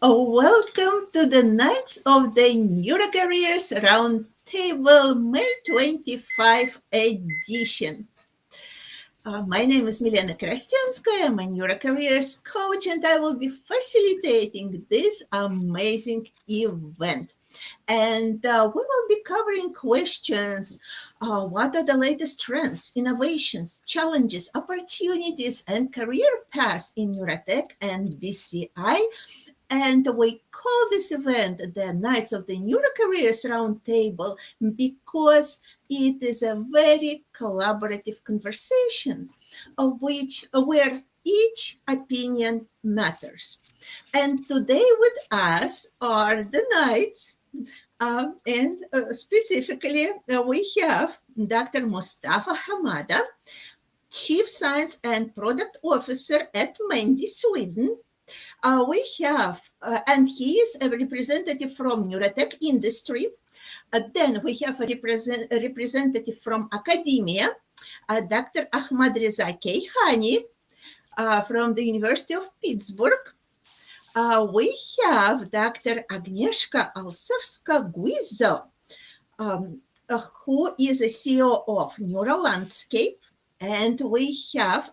Welcome to the Nights of the Neurocareers Roundtable May 25 edition. My name is Milena Korostenskaja. I'm a Neurocareers coach, and I will be facilitating this amazing event. And we will be covering questions. What are the latest trends, innovations, challenges, opportunities, and career paths in Neurotech and BCI? And we call this event the Nights of the Neurocareers Roundtable because it is a very collaborative conversation where each opinion matters. And today with us are the Knights, and specifically we have Dr. Mustafa Hamada, Chief Science and Product Officer at Mendi, Sweden. We have, and he is a representative from Neurotech industry. Then we have a representative from academia, Dr. Ahmadreza Keihan from the University of Pittsburgh. We have Dr. Agnieszka Olszewska-Guizzo, who is a CEO of Neurolandscape. And we have,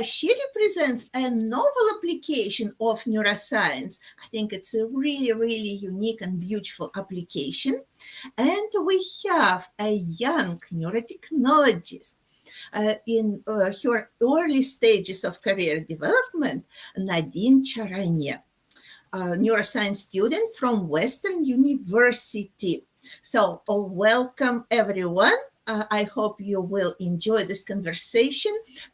she represents a novel application of neuroscience. I think it's a really, really unique and beautiful application. And we have a young neurotechnologist in her early stages of career development, Nadine Charania, a neuroscience student from Western University. So welcome, everyone. I hope you will enjoy this conversation.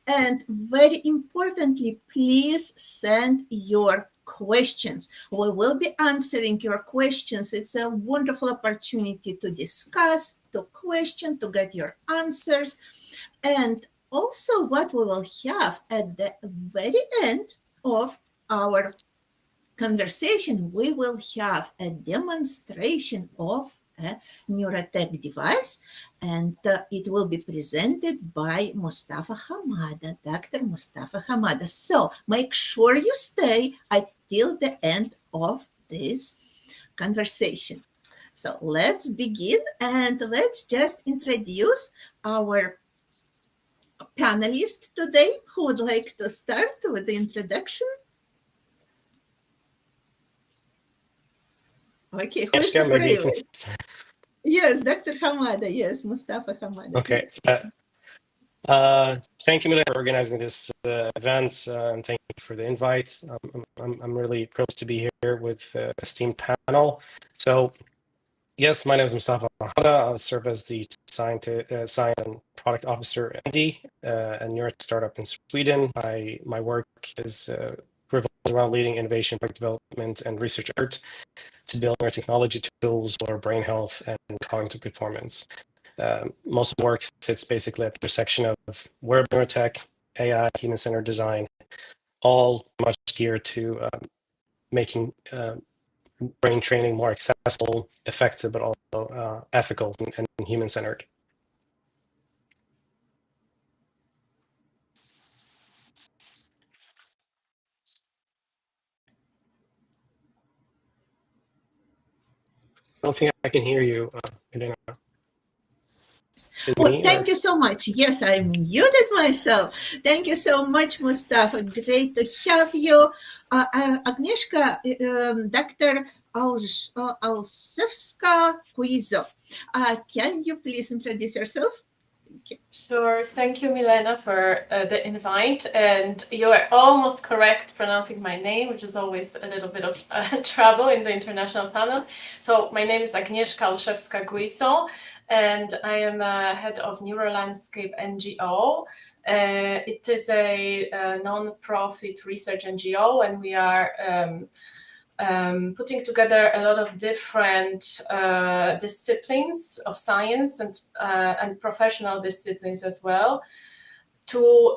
And very importantly, please send your questions. We will be answering your questions. It's a wonderful opportunity to discuss, to question, to get your answers. And also what we will have at the very end of our conversation, we will have a demonstration of a Neurotech device, and it will be presented by Mustafa Hamada, Dr. Mustafa Hamada. So make sure you stay until the end of this conversation. So let's begin, and let's just introduce our panelist today. Who would like to start with the introduction? Okay, who is the bravest? Yes, Dr. Hamada. Yes, Mustafa Hamada. Okay. Thank you, Milena, for organizing this event, and thank you for the invite. I'm really privileged to be here with the esteemed panel. So, yes, my name is Mustafa Hamada. I serve as the Science and Product Officer at Mendi, a neurotech startup in Sweden. My work is revolves around leading innovation, product development, and research efforts to build neurotechnology tools for brain health and cognitive performance. Most of the work sits basically at the intersection of wearable neurotech, AI, human-centered design, all much geared to making brain training more accessible, effective, but also ethical and human-centered. I don't think I can hear you, Milena. Oh, thank you so much. Yes, I muted myself. Thank you so much, Mustafa. Great to have you. Agnieszka, Dr. Olszewska-Guizzo, can you please introduce yourself? Sure. Thank you, Milena, for the invite. And you are almost correct pronouncing my name, which is always a little bit of trouble in the international panel. So my name is Agnieszka Olszewska-Guizzo, and I am head of Neurolandscape NGO. It is a non-profit research NGO, and we are putting together a lot of different disciplines of science and professional disciplines as well to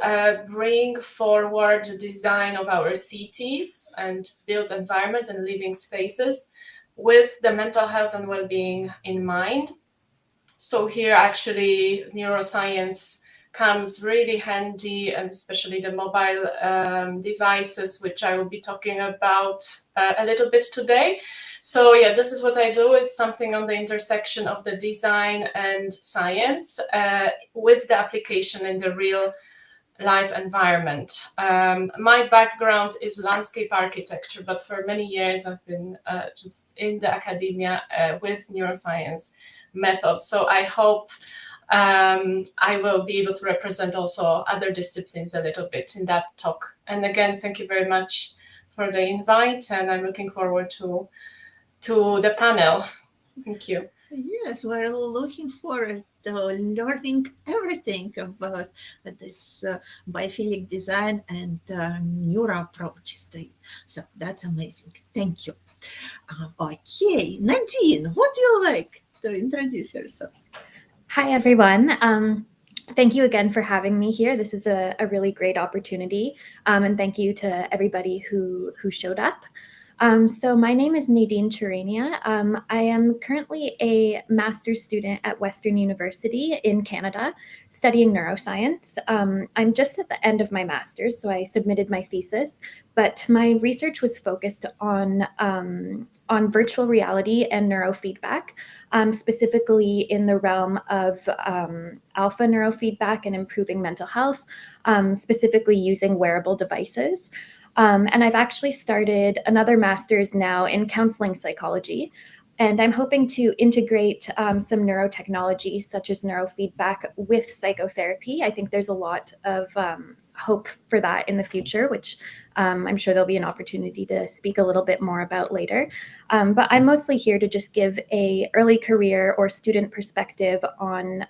bring forward the design of our cities and built environment and living spaces with the mental health and well-being in mind. So here actually neuroscience comes really handy, and especially the mobile devices, which I will be talking about a little bit today. So yeah, this is what I do. It's something on the intersection of the design and science with the application in the real life environment. My background is landscape architecture, but for many years I've been just in the academia with neuroscience methods. So I hope I will be able to represent also other disciplines a little bit in that talk. And again, thank you very much for the invite, and I'm looking forward to the panel. Thank you. Yes, we're looking forward to learning everything about this biophilic design and neuro approaches to it. So that's amazing. Thank you. Okay, Nadine, would you like to introduce yourself? Hi, everyone. Thank you again for having me here. This is a really great opportunity. And thank you to everybody who showed up. So my name is Nadine Charania. I am currently a master's student at Western University in Canada, studying neuroscience. I'm just at the end of my master's, so I submitted my thesis, but my research was focused on virtual reality and neurofeedback, specifically in the realm of alpha neurofeedback and improving mental health, specifically using wearable devices. And I've actually started another master's now in counseling psychology. And I'm hoping to integrate some neurotechnology such as neurofeedback with psychotherapy. I think there's a lot of hope for that in the future, which I'm sure there'll be an opportunity to speak a little bit more about later. But I'm mostly here to just give a early career or student perspective on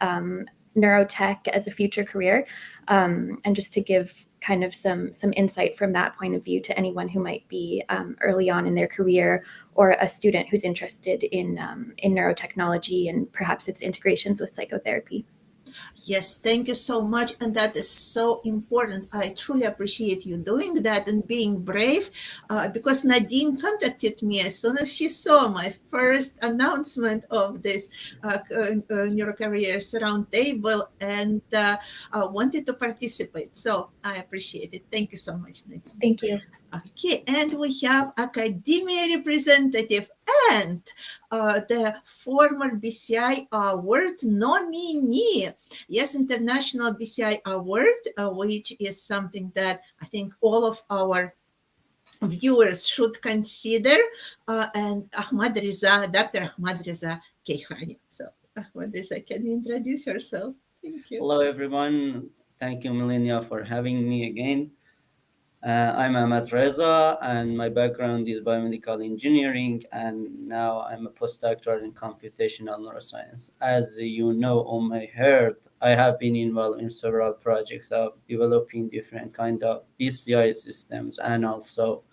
neurotech as a future career, and just to give kind of some insight from that point of view to anyone who might be early on in their career, or a student who's interested in neurotechnology and perhaps its integrations with psychotherapy. Yes, thank you so much. And that is so important. I truly appreciate you doing that and being brave, because Nadine contacted me as soon as she saw my first announcement of this Neurocareers Roundtable and wanted to participate. So I appreciate it. Thank you so much, Nadine. Thank you. Okay, and we have academia representative and the former BCI Award nominee. Yes, International BCI Award, which is something that I think all of our viewers should consider, and Dr. Ahmadreza Keihan. So, Ahmadreza, can you introduce yourself? Thank you. Hello, everyone. Thank you, Milena, for having me again. I'm Ahmadreza, and my background is biomedical engineering, and now I'm a postdoctoral in computational neuroscience. As you know, on my heart, I have been involved in several projects of developing different kind of BCI systems, and also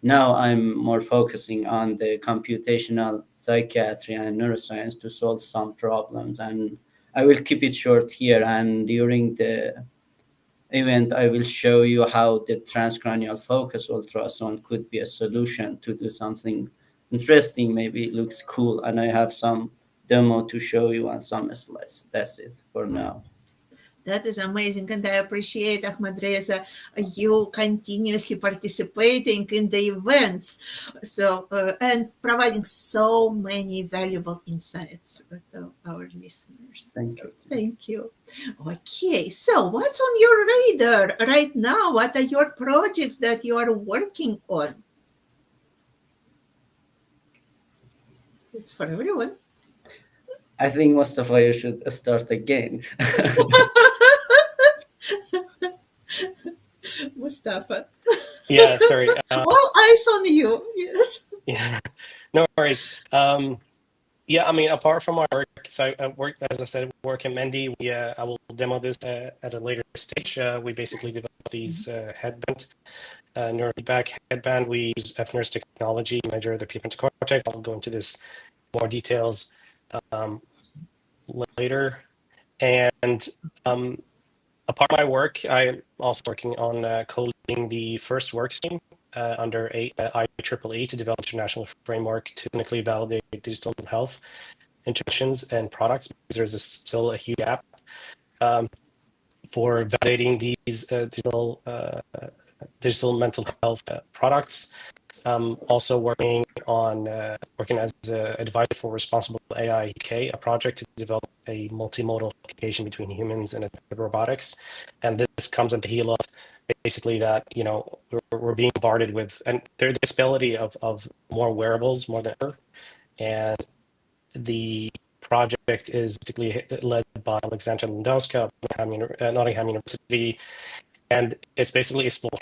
now I'm more focusing on the computational psychiatry and neuroscience to solve some problems. And I will keep it short here, and during the event, I will show you how the transcranial focused ultrasound could be a solution to do something interesting. Maybe it looks cool, and I have some demo to show you on some slides. That's it for now. That is amazing, and I appreciate, Ahmadreza, you continuously participating in the events, so and providing so many valuable insights to our listeners. Thank you. Okay, so what's on your radar right now? What are your projects that you are working on? It's for everyone. I think, Mustafa, you should start again. Mustafa. Yeah, sorry. Well, eyes on you. Yes. Yeah, no worries. Yeah, I mean, apart from my work, so I work, as I said, work at Mendi. I will demo this at a later stage. We basically develop these headband, neurofeedback headband. We use FNERS technology to measure the prefrontal cortex. I'll go into this more details later. And a part of my work, I'm also working on coding the first work stream under IEEE to develop international framework to clinically validate digital health interventions and products, because there's still a huge gap for validating these digital mental health products. Also working as an advisor for Responsible AI UK, a project to develop a multimodal application between humans and robotics. And this comes at the heel of basically that, we're being bombarded with, and there's the ability of more wearables more than ever. And the project is particularly led by Alexandra Lewandowska of Nottingham University. And it's basically exploring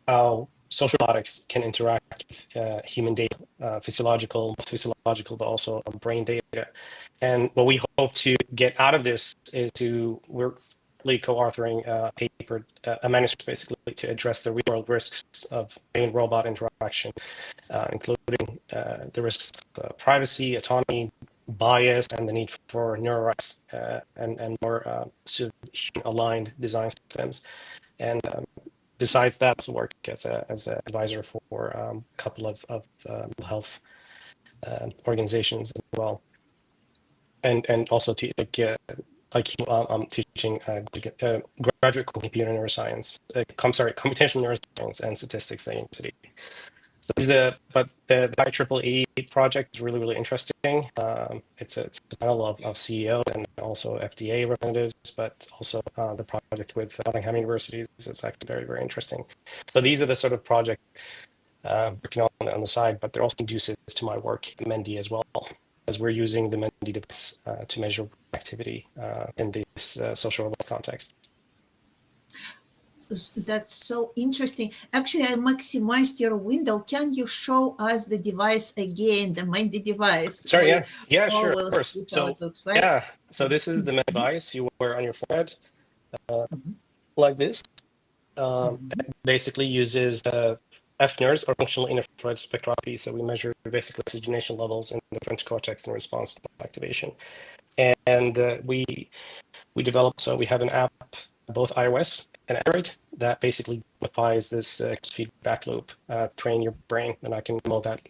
how social robotics can interact with human data, physiological, but also brain data. And what we hope to get out of this is we're really co-authoring a paper, a manuscript basically, to address the real-world risks of brain-robot interaction, including the risks of privacy, autonomy, bias, and the need for neural rights and more aligned design systems. And besides that, I work as an advisor for a couple of mental health organizations as well, and also I'm teaching graduate computer neuroscience. Computational neuroscience and statistics at the university. So but the IEEE project is really, really interesting. It's a panel of CEOs and also FDA representatives, but also the project with Nottingham University is actually very, very interesting. So these are the sort of projects working on the side, but they're also conducive to my work at Mendi as well, as we're using the Mendi device to measure activity in this social robot context. That's so interesting. Actually, I maximized your window. Can you show us the device again, the Mendi device? Sorry, yeah, sure, of course. So it looks like. So this is the Mendi device you wear on your forehead, like this. It basically uses FNIRS, or functional infrared spectroscopy. So we measure basic oxygenation levels in the frontal cortex in response to activation. And we developed, so we have an app, both iOS and Android, that basically applies this feedback loop, train your brain, and I can demo that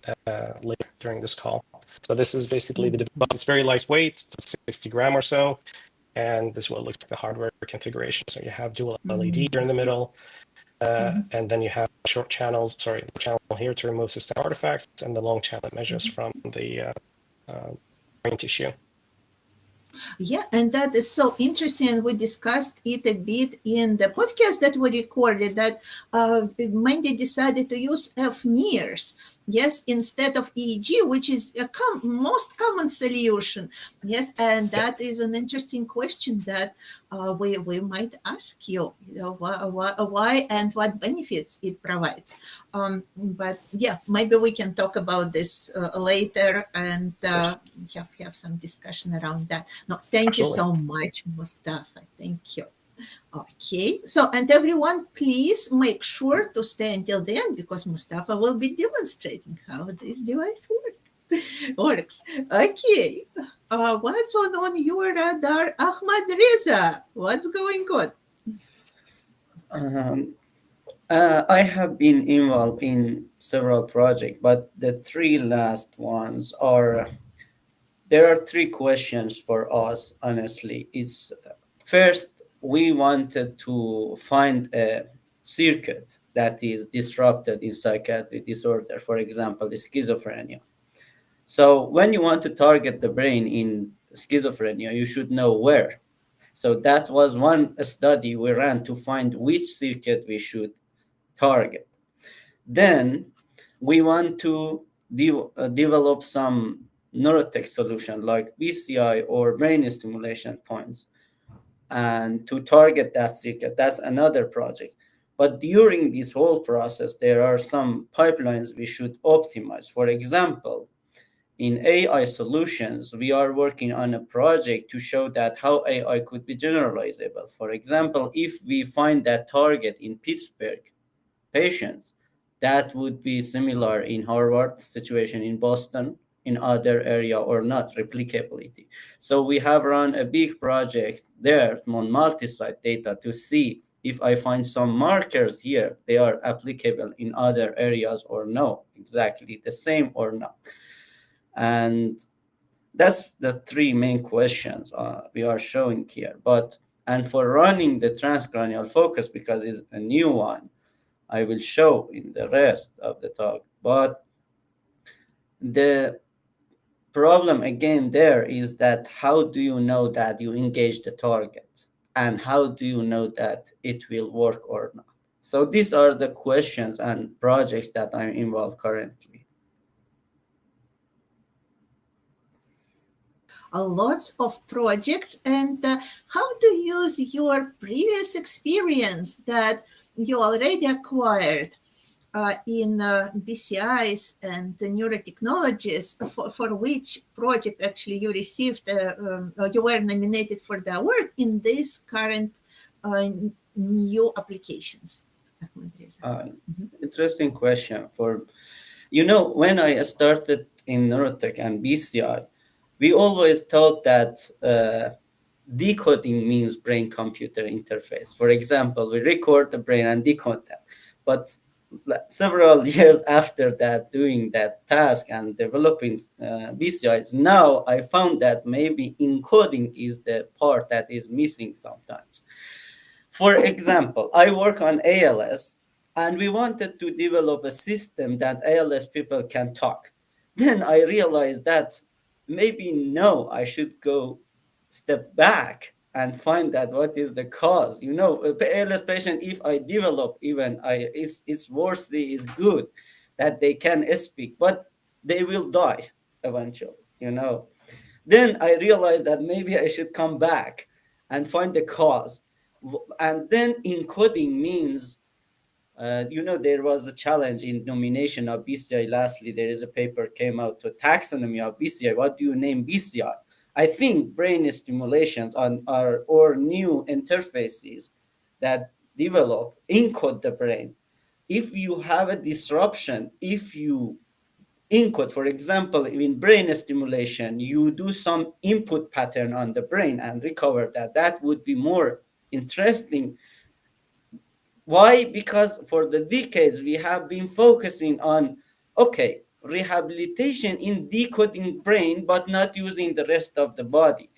later during this call. So this is basically the device. It's very lightweight, it's 60 grams or so, and this is what looks like the hardware configuration. So you have dual LED here in the middle, and then you have the channel here to remove system artifacts, and the long channel measures from the brain tissue. Yeah, and that is so interesting. And we discussed it a bit in the podcast that we recorded, that Mendi decided to use FNIRS, yes, instead of EEG, which is a most common solution. Yes, and that is an interesting question that we might ask you, why and what benefits it provides. But yeah, maybe we can talk about this later and have some discussion around that. No, thank you so much, Mustafa. Thank you. Okay, so and everyone, please make sure to stay until the end, because Mustafa will be demonstrating how this device works. Okay, what's on your radar, Ahmadreza? What's going on? I have been involved in several projects, but the three last ones there are three questions for us, honestly. It's first, we wanted to find a circuit that is disrupted in psychiatric disorder, for example, the schizophrenia. So when you want to target the brain in schizophrenia, you should know where. So that was one study we ran to find which circuit we should target. Then we want to develop some neurotech solution like BCI or brain stimulation points, and to target that circuit. That's another project. But during this whole process, there are some pipelines we should optimize. For example, in AI solutions, we are working on a project to show that how AI could be generalizable. For example, if we find that target in Pittsburgh patients, that would be similar in Harvard situation, in Boston, in other area, or not, replicability. So we have run a big project there on multi-site data to see if I find some markers here, they are applicable in other areas or no, exactly the same or not. And that's the three main questions we are showing here. But And for running the transcranial focus, because it's a new one, I will show in the rest of the talk. But the problem again there is that how do you know that you engage the target? And how do you know that it will work or not? So these are the questions and projects that I'm involved currently. Lots of projects. And how to use your previous experience that you already acquired in BCIs and the neurotechnologies, for which project actually you received, you were nominated for the award in these current new applications? Interesting question. When I started in Neurotech and BCI, we always thought that decoding means brain-computer interface. For example, we record the brain and decode that. But several years after that, doing that task and developing BCIs, now I found that maybe encoding is the part that is missing sometimes. For example, I work on ALS, and we wanted to develop a system that ALS people can talk. Then I realized that maybe no, I should go step back and find out what is the cause. ALS patient, if I develop even, it's worthy, is good that they can speak, but they will die eventually. Then I realized that maybe I should come back and find the cause. And then encoding means, there was a challenge in nomination of BCI. Lastly, there is a paper came out to taxonomy of BCI. What do you name BCI? I think brain stimulations or new interfaces that develop, encode the brain. If you have a disruption, if you encode, for example, in brain stimulation, you do some input pattern on the brain and recover that would be more interesting. Why? Because for the decades we have been focusing on, rehabilitation in decoding brain, but not using the rest of the body.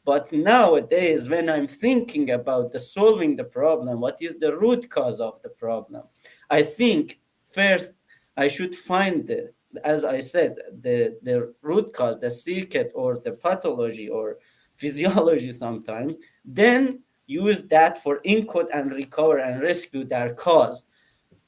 But nowadays, when I'm thinking about solving the problem, what is the root cause of the problem? I think first I should find as I said, the root cause, the circuit or the pathology or physiology sometimes, then use that for encode and recover and rescue their cause.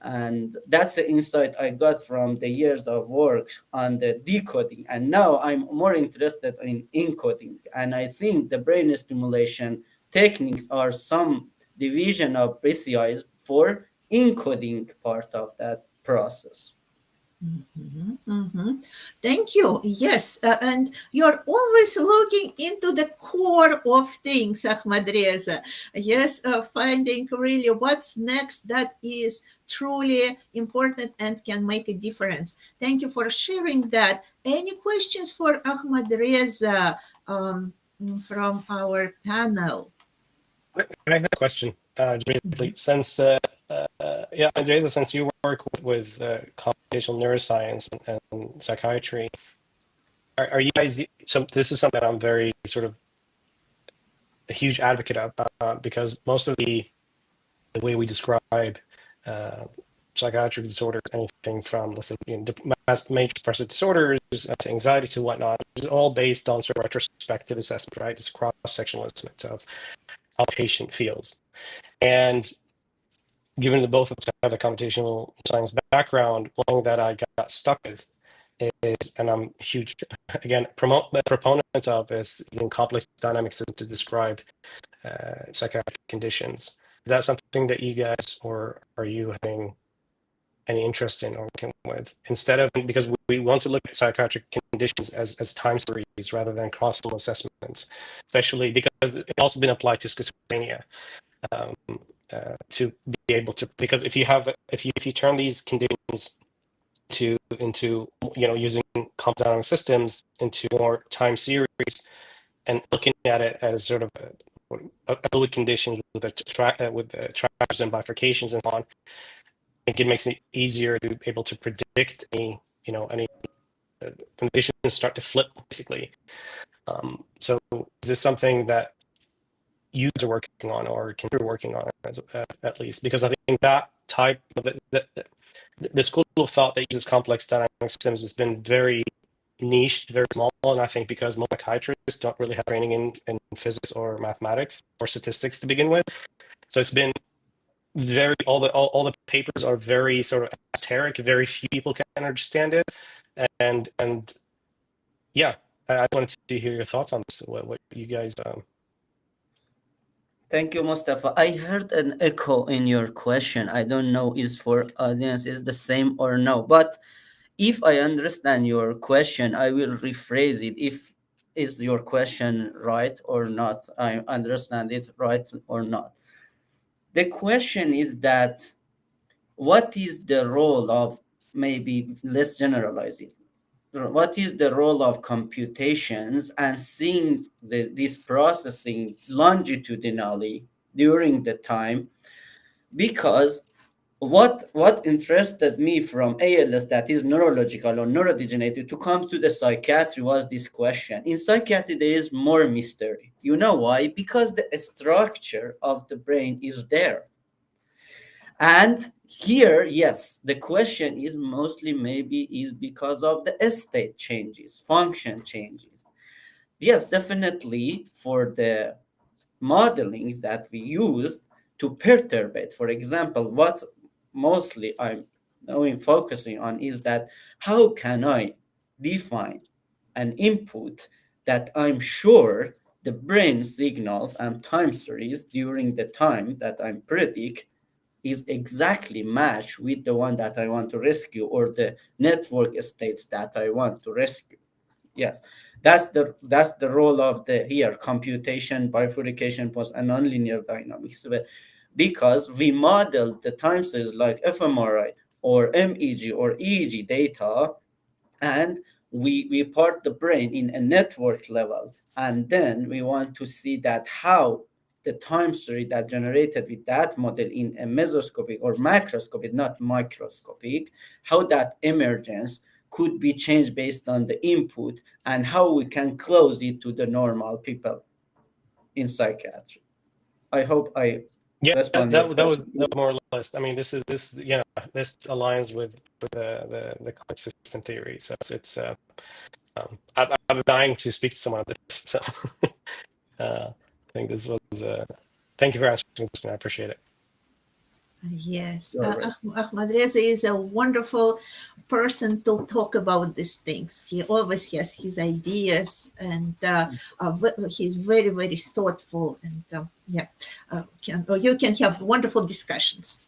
And that's the insight I got from the years of work on the decoding. And now I'm more interested in encoding. And I think the brain stimulation techniques are some division of BCIs for encoding part of that process. Thank you. Yes, and you're always looking into the core of things, Ahmadreza. Yes, finding really what's next that is truly important and can make a difference. Thank you for sharing that. Any questions for Ahmadreza from our panel? I have a question, briefly. Since Andrea, since you work with computational neuroscience and psychiatry, are you guys? So this is something that I'm very sort of a huge advocate of, because most of the way we describe psychiatric disorders, anything from major depressive disorders to anxiety to whatnot, is all based on sort of retrospective assessment, right? It's a cross-sectional assessment of how the patient feels. And given that both of us have a computational science background, one thing that I got stuck with is, and I'm huge, again, proponent of, is using complex dynamics to describe psychiatric conditions. Is that something that you guys, or are you having any interest in or working with? Instead of, because we want to look at psychiatric conditions as time series rather than cross-sectional assessments, especially because it's also been applied to schizophrenia. To be able to, because if you turn these conditions into using complex dynamic systems into more time series and looking at it as sort of a fluid conditions with trackers and bifurcations and so on, I think it makes it easier to be able to predict any conditions start to flip, basically. So is this something that users are working on, or can be working on, at least, because I think that type of the school of thought that uses complex dynamic systems has been very niche, very small, and I think because most psychiatrists don't really have training in physics or mathematics or statistics to begin with, so it's been very all the papers are very sort of esoteric. Very few people can understand it, and yeah, I wanted to hear your thoughts on this. What you guys Thank you, Mustafa. I heard an echo in your question. I don't know is for audience is the same or no, but if I understand your question, I will rephrase it. If is your question right or not, I understand it right or not. The question is that what is the role of, maybe let's generalize it, what is the role of computations and seeing this processing longitudinally during the time? Because what interested me from ALS, that is neurological or neurodegenerative, to come to the psychiatry was this question. In psychiatry there is more mystery. You know why? Because the structure of the brain is there. And here, yes, the question is mostly maybe is because of the state changes, function changes. Yes, definitely for the modelings that we used to perturb it. For example, what mostly I'm knowing focusing on is that how can I define an input that I'm sure the brain signals and time series during the time that I'm predict is exactly matched with the one that I want to rescue, or the network states that I want to rescue. Yes, that's the role of the here computation, bifurcation, post and nonlinear dynamics, because we model the time series like fMRI or MEG or EEG data, and we part the brain in a network level, and then we want to see that how the time series that generated with that model in a mesoscopic or macroscopic, not microscopic, how that emergence could be changed based on the input, and how we can close it to the normal people in psychiatry. I hope I yeah, respond that your was question. more or less. I mean, this aligns with the complex system theory. So it's I'm dying to speak to someone on this. So I think this was thank you for answering the question. I appreciate it. Yes, You're right. Ahmadreza is a wonderful person to talk about these things. He always has his ideas, and he's very, very thoughtful. And you can have wonderful discussions.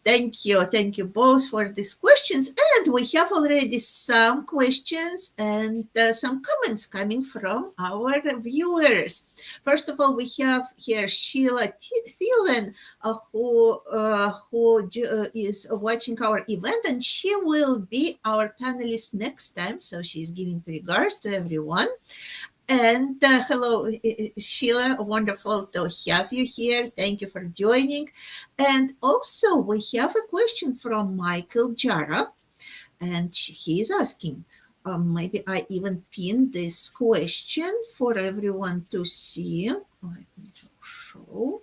Thank you both for these questions. And we have already some questions and some comments coming from our viewers. First of all, we have here Sheila Thielen, who is watching our event, and she will be our panelist next time. So she's giving regards to everyone. And hello, Sheila, wonderful to have you here. Thank you for joining. And also we have a question from Michael Jara, and he is asking, maybe I even pinned this question for everyone to see. Let me show.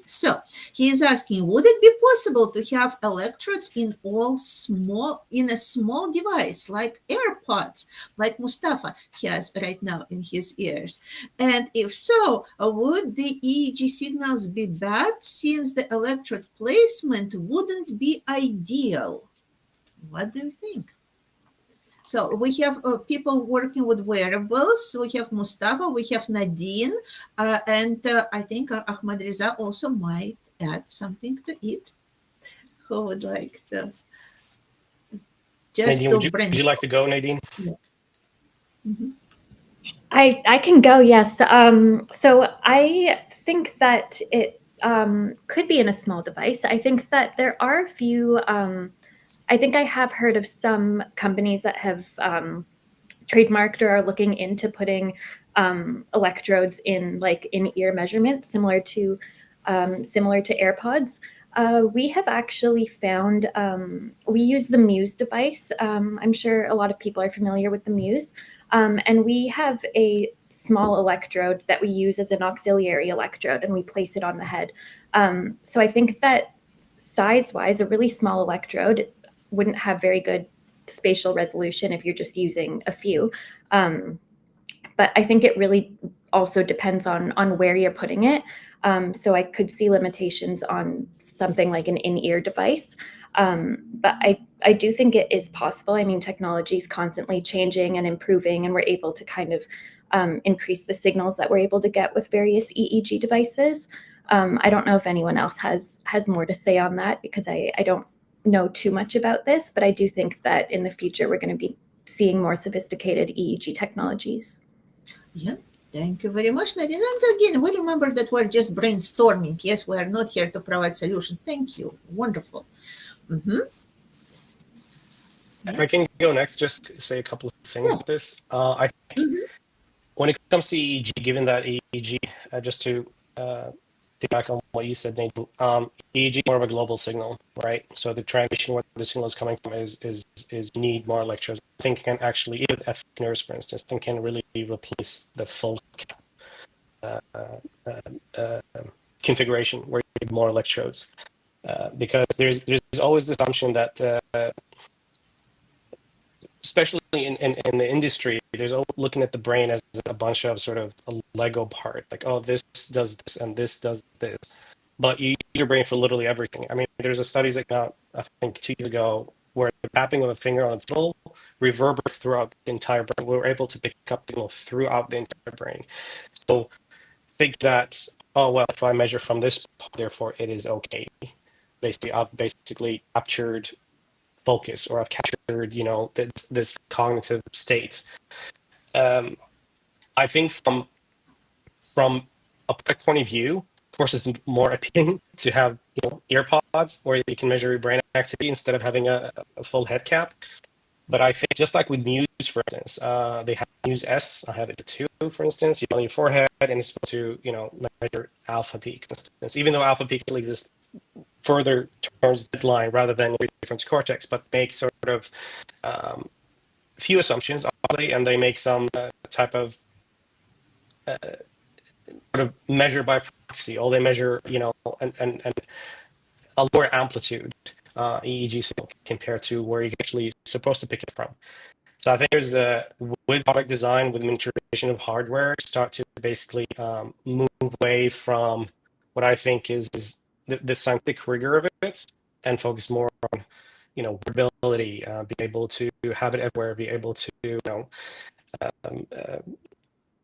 So he is asking, would it be possible to have electrodes in a small device like AirPods, like Mustafa has right now in his ears? And if so, would the EEG signals be bad since the electrode placement wouldn't be ideal? What do you think? So we have people working with wearables. We have Mustafa, we have Nadine, and I think Ahmadreza also might add something to it. Who would like to? Just Nadine, to would you like to go, Nadine? Yeah. Mm-hmm. I can go, yes. So I think that it could be in a small device. I think that there are a few. I think I have heard of some companies that have trademarked or are looking into putting electrodes in in-ear measurements, similar to AirPods. We have actually found, we use the Muse device. I'm sure a lot of people are familiar with the Muse. And we have a small electrode that we use as an auxiliary electrode, and we place it on the head. So I think that size-wise, a really small electrode wouldn't have very good spatial resolution if you're just using a few. But I think it really also depends on where you're putting it. So I could see limitations on something like an in-ear device. But I do think it is possible. I mean, technology is constantly changing and improving, and we're able to kind of increase the signals that we're able to get with various EEG devices. I don't know if anyone else has more to say on that, because I don't know too much about this, but I do think that in the future we're going to be seeing more sophisticated EEG technologies. Yeah, thank you very much, Nadine. And again, we remember that we're just brainstorming. Yes, we are not here to provide solution. Thank you. Wonderful. Mm-hmm. If I can go next, just to say a couple of things about this. I think when it comes to EEG, given that EEG, just to back on what you said, Nathan, EEG is more of a global signal, right? So the transmission where the signal is coming from is you need more electrodes. I think can actually, even F nerves, for instance, can really replace the full configuration where you need more electrodes, because there's always the assumption that especially in the industry, there's always looking at the brain as a bunch of sort of a Lego part, like, oh, this does this and this does this. But you use your brain for literally everything. I mean, there's a studies that came out, I think 2 years ago, where the tapping of a finger on a table reverberates throughout the entire brain. We were able to pick up signal throughout the entire brain. So think that, oh, well, if I measure from this, therefore it is okay. Basically, I've captured focus, or I've captured, this cognitive state. I think from a product point of view, of course, it's more appealing to have earpods where you can measure your brain activity instead of having a full head cap. But I think just like with Muse, for instance, they have Muse S. I have it too, for instance. You on your forehead, and it's supposed to measure alpha peak, for instance. Even though alpha peak really this further towards the line rather than different cortex, but make sort of few assumptions, obviously, and they make some type of sort of measure by proxy, or they measure, and a lower amplitude EEG signal compared to where you're actually supposed to pick it from. So I think there's with product design, with miniaturization of hardware, start to basically move away from what I think is the scientific rigor of it, and focus more on wearability, be able to have it everywhere, be able to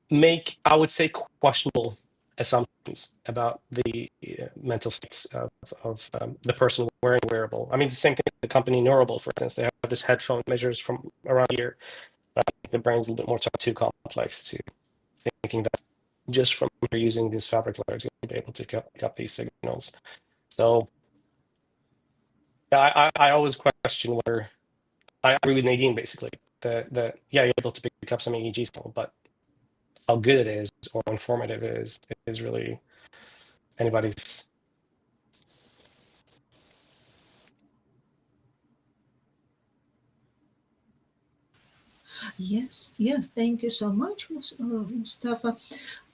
make, I would say, questionable assumptions about the mental states of the person wearing wearable. I mean, the same thing with the company Neurable, for instance. They have this headphone measures from around here. But I think the brain's a little bit more too complex to thinking that just from using these fabric layers, you'll be able to pick up these signals. So I always question whether I agree with Nadine, basically, that you're able to pick up some EEG signal, but how good it is or informative it is really anybody's. Yes, yeah, thank you so much, Mustafa.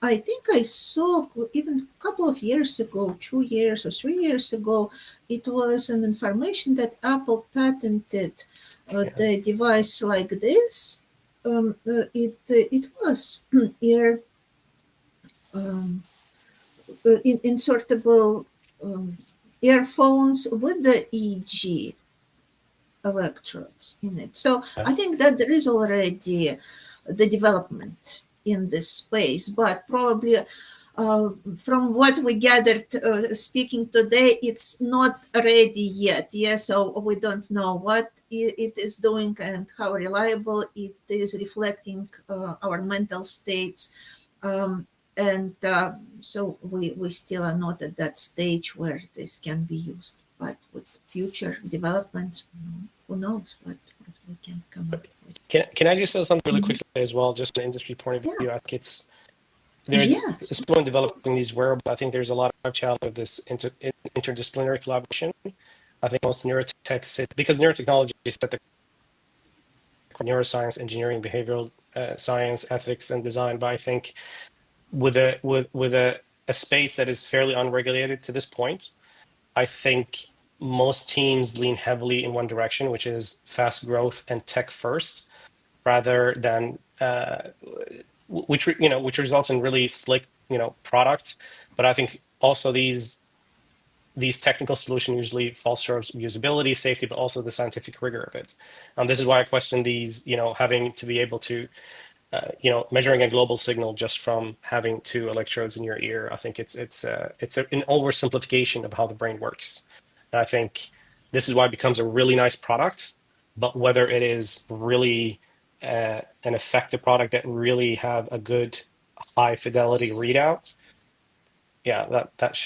I think I saw even a couple of years ago, 2 years or 3 years ago, it was an information that Apple patented the device like this. It was ear insertable earphones with the EEG electrodes in it. So I think that there is already the development in this space, but probably from what we gathered speaking today, it's not ready yet. Yeah, so we don't know what it is doing and how reliable it is reflecting our mental states. So we still are not at that stage where this can be used. But with future developments, who knows what we can come up with. Can I just say something really quickly as well, just from the industry point of view? I think there's still in developing these wearables. I think there's a lot of challenge of this interdisciplinary collaboration. I think most neurotech because neurotechnology is at the neuroscience, engineering, behavioral science, ethics, and design. But I think with a space that is fairly unregulated to this point, I think most teams lean heavily in one direction, which is fast growth and tech first, rather than which results in really slick products. But I think also these technical solutions usually fall short of usability, safety, but also the scientific rigor of it. This is why I question these, having to be able to, measuring a global signal just from having two electrodes in your ear. I think it's an oversimplification of how the brain works. And I think this is why it becomes a really nice product, but whether it is really an effective product that really have a good high fidelity readout, yeah, that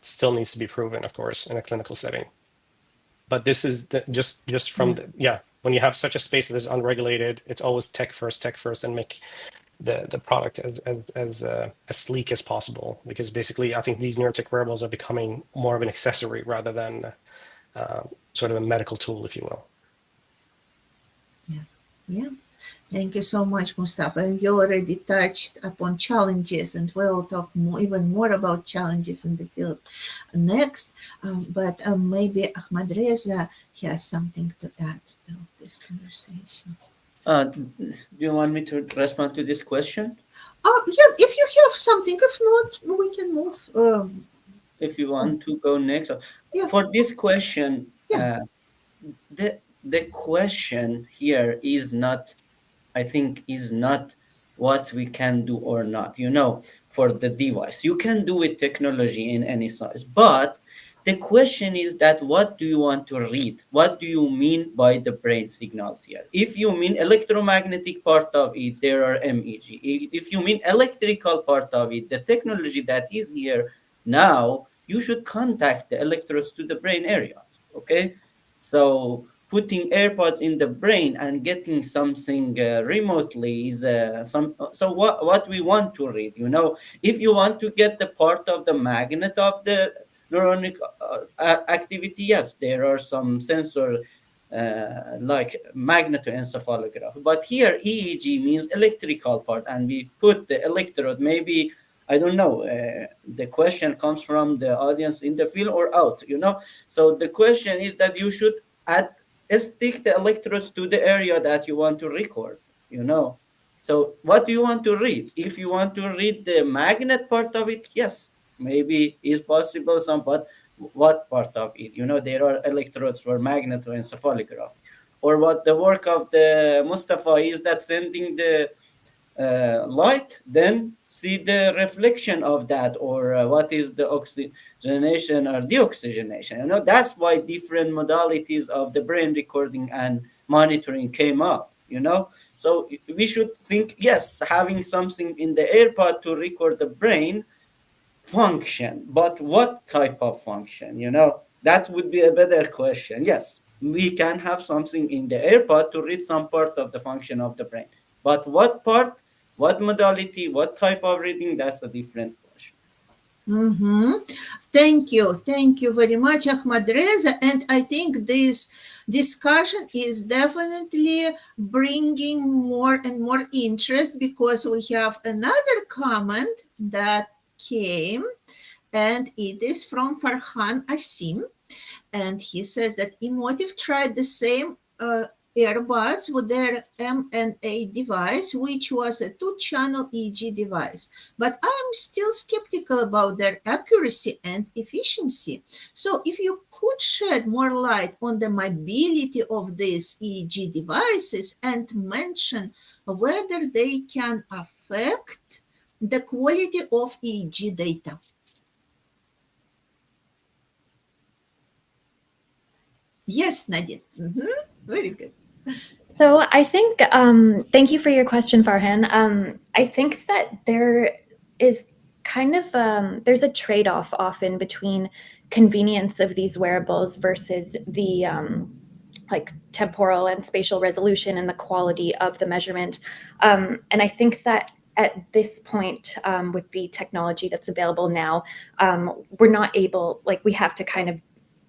still needs to be proven, of course, in a clinical setting. But this is just from when you have such a space that is unregulated, it's always tech first, and make the product as sleek as possible, because basically I think these neurotech wearables are becoming more of an accessory rather than sort of a medical tool, if you will. Yeah. Thank you so much, Mustafa. And you already touched upon challenges, and we'll talk even more about challenges in the field next. But maybe Ahmadreza has something to add to this conversation. Do you want me to respond to this question? Yeah, if you have something. If not, we can move. If you want to go next. Yeah. For this question, Yeah. The question here is not, I think, is not what we can do or not. For the device, you can do with technology in any size, but the question is that what do you want to read? What do you mean by the brain signals here? If you mean electromagnetic part of it, there are MEG. If you mean electrical part of it, the technology that is here now, you should contact the electrodes to the brain areas. Okay, so putting AirPods in the brain and getting something remotely is so what we want to read. If you want to get the part of the magnet of the neuronic activity, yes, there are some sensors like magnetoencephalograph, but here EEG means electrical part, and we put the electrode. Maybe, I don't know, the question comes from the audience in the field or out. So the question is that you should stick the electrodes to the area that you want to record. So what do you want to read? If you want to read the magnet part of it, yes, maybe is possible some, but what part of it? There are electrodes for magnetoencephalograph. Or what the work of the Mustafa is that sending the light, then see the reflection of that, or what is the oxygenation or deoxygenation. That's why different modalities of the brain recording and monitoring came up. So we should think, yes, having something in the AirPod to record the brain function, but what type of function? That would be a better question. Yes, we can have something in the AirPod to read some part of the function of the brain, but what part, what modality, what type of reading, that's a different question. Thank you very much, Ahmadreza. And I think this discussion is definitely bringing more and more interest, because we have another comment that came, and it is from Farhan Asim, and he says that Emotive tried the same earbuds with their MNA device, which was a 2-channel EEG device. But I'm still skeptical about their accuracy and efficiency. So if you could shed more light on the mobility of these EEG devices and mention whether they can affect the quality of EEG data. Yes, Nadine. Very good. So I think, thank you for your question, Farhan. I think that there is kind of, there's a trade-off often between convenience of these wearables versus the like temporal and spatial resolution and the quality of the measurement. And I think that at this point, with the technology that's available now, we're not able, we have to kind of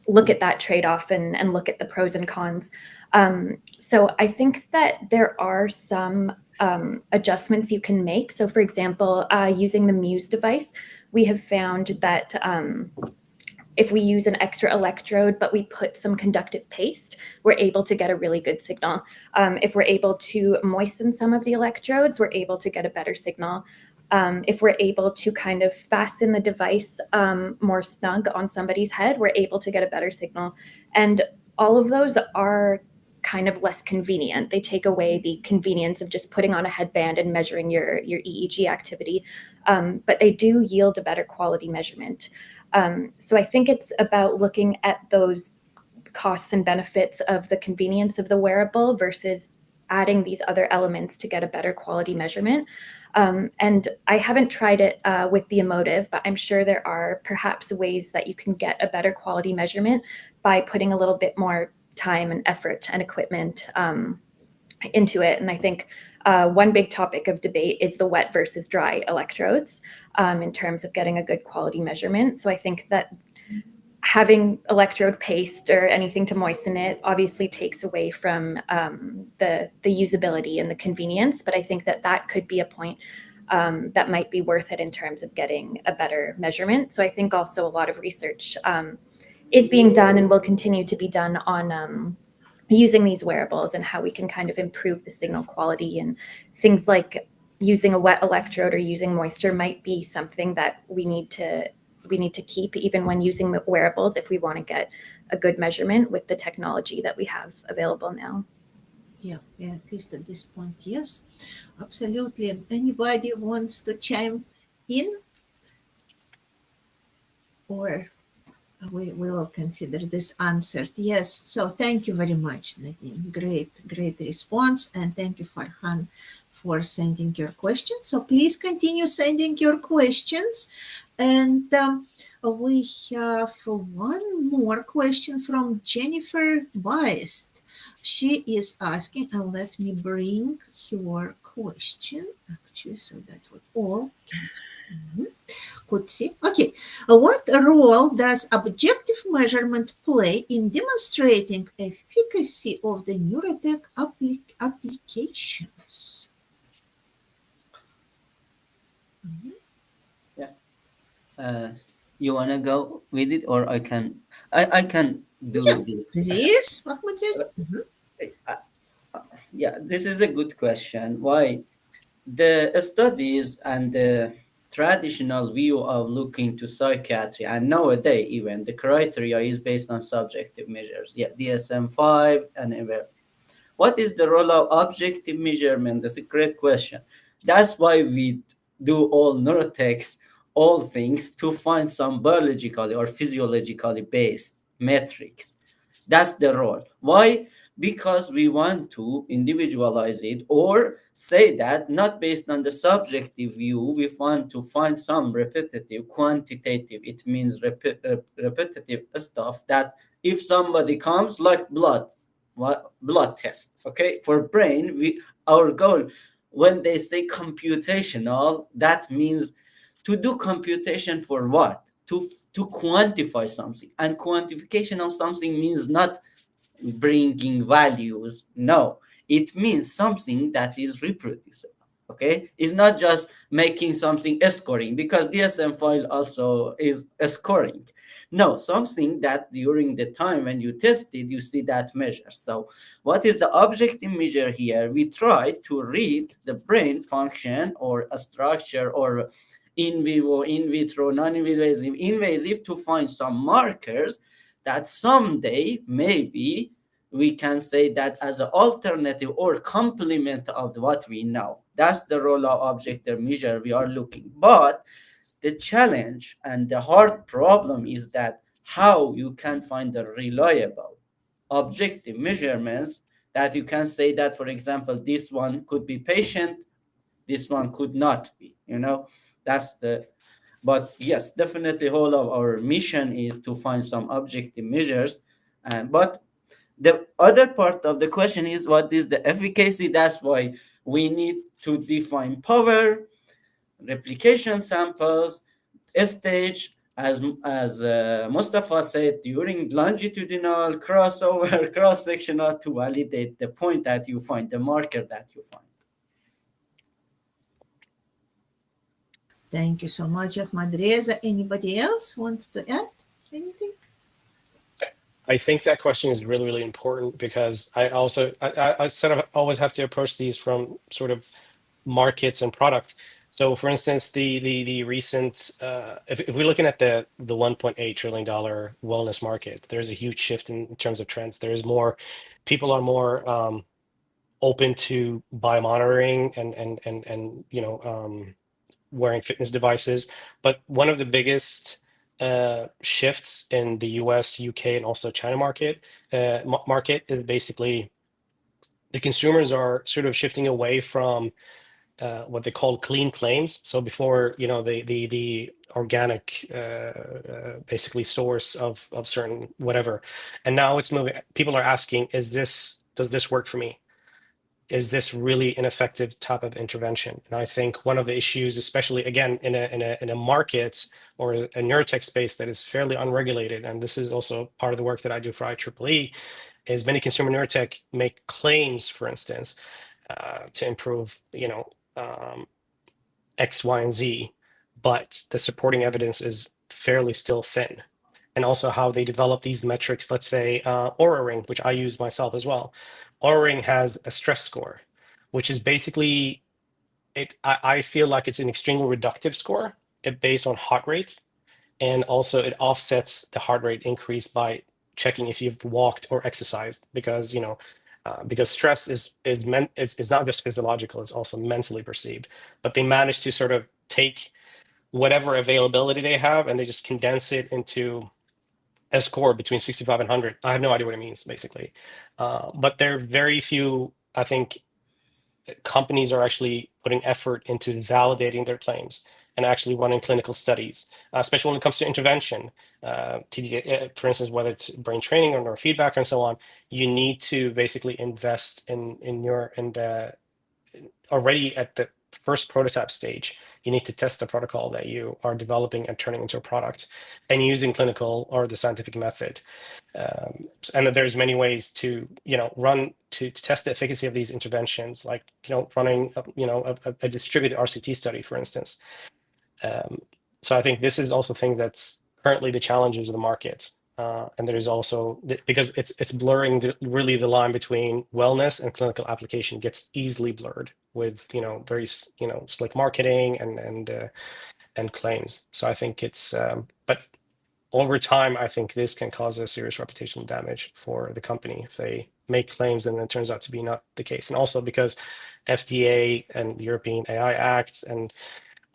look at that trade-off and look at the pros and cons. So I think that there are some adjustments you can make. So for example, using the Muse device, we have found that if we use an extra electrode, but we put some conductive paste, we're able to get a really good signal. If we're able to moisten some of the electrodes, we're able to get a better signal. If we're able to kind of fasten the device more snug on somebody's head, we're able to get a better signal. And all of those are kind of less convenient. They take away the convenience of just putting on a headband and measuring your EEG activity, but they do yield a better quality measurement. So I think it's about looking at those costs and benefits of the convenience of the wearable versus adding these other elements to get a better quality measurement. And I haven't tried it with the Emotive, but I'm sure there are perhaps ways that you can get a better quality measurement by putting a little bit more time and effort and equipment into it. And I think one big topic of debate is the wet versus dry electrodes in terms of getting a good quality measurement. So I think that having electrode paste or anything to moisten it obviously takes away from the usability and the convenience, but I think that that could be a point that might be worth it in terms of getting a better measurement. So I think also a lot of research is being done and will continue to be done on using these wearables and how we can kind of improve the signal quality, and things like using a wet electrode or using moisture might be something that we need to keep even when using the wearables if we want to get a good measurement with the technology that we have available now. Yeah, at least at this point, yes, absolutely. Anybody wants to chime in, or we will consider this answered? Yes. So thank you very much, Nadine. Great response. And thank you, Farhan, for sending your questions. So please continue sending your questions. And we have one more question from Jennifer Biest. She is asking, and let me bring your question actually so that we all could see. Okay, what role does objective measurement play in demonstrating efficacy of the Neurotech applications? You wanna go with it, or I can do Yeah, this. please, Ahmadreza. Yeah, this is a good question. Why? The studies and the traditional view of looking to psychiatry, and nowadays even the criteria is based on subjective measures. Yeah, DSM-5 and everything. What is the role of objective measurement? That's a great question. That's why we do all neurotechs, all things to find some biologically or physiologically based metrics. That's the role. Why? Because we want to individualize it, or say that not based on the subjective view, we want to find some repetitive, quantitative, it means repetitive stuff that if somebody comes like blood test, okay, for brain, our goal, when they say computational, that means to do computation for what? To quantify something, and quantification of something means not bringing values. No, it means something that is reproducible. Okay, it's not just making something scoring, because DSM file also is scoring. No, something that during the time when you tested, you see that measure. So what is the objective measure here? We try to read the brain function or a structure, or in vivo, in vitro, non-invasive, invasive, to find some markers that someday maybe we can say that as an alternative or complement of what we know. That's the role of objective measure we are looking. But the challenge and the hard problem is that how you can find the reliable objective measurements that you can say that, for example, this one could be patient, this one could not be, that's the. But yes, definitely whole of our mission is to find some objective measures. And but the other part of the question is, what is the efficacy? That's why we need to define power, replication samples, stage, as Mustafa said, during longitudinal crossover cross-sectional to validate the point that you find, the marker that you find. Thank you so much, Ahmadreza. Anybody else wants to add anything? I think that question is really, really important because I sort of always have to approach these from sort of markets and product. So, for instance, the recent if we're looking at the $1.8 trillion wellness market, there's a huge shift in terms of trends. There's more people are more open to biomonitoring and wearing fitness devices. But one of the biggest shifts in the US, UK, and also China market is basically the consumers are sort of shifting away from what they call clean claims. So before, the organic basically source of certain whatever, and now it's moving. People are asking, does this work for me? Is this really an effective type of intervention? And I think one of the issues, especially again in a market or a neurotech space that is fairly unregulated, and this is also part of the work that I do for IEEE, is many consumer neurotech make claims, for instance, to improve, X, Y, and Z, but the supporting evidence is fairly still thin. And also how they develop these metrics, let's say Oura Ring, which I use myself as well. Oura Ring has a stress score, which is basically, I feel like it's an extremely reductive score. It based on heart rates, and also it offsets the heart rate increase by checking if you've walked or exercised, because because stress is not just physiological, it's also mentally perceived. But they managed to sort of take whatever availability they have and they just condense it into a score between 65 and 100. I have no idea what it means, basically. But there are very few, I think, companies are actually putting effort into validating their claims and actually running clinical studies, especially when it comes to intervention. For instance, whether it's brain training or neurofeedback and so on, you need to basically invest already at the first prototype stage. You need to test the protocol that you are developing and turning into a product, and using clinical or the scientific method. And that there's many ways to run to test the efficacy of these interventions, like running a distributed RCT study, for instance. So I think this is also things that's currently the challenges of the market. And there's also, because it's blurring really the line between wellness and clinical application gets easily blurred with very slick marketing and claims. So I think it's but over time, I think this can cause a serious reputational damage for the company if they make claims and it turns out to be not the case. And also because FDA and the European AI Act and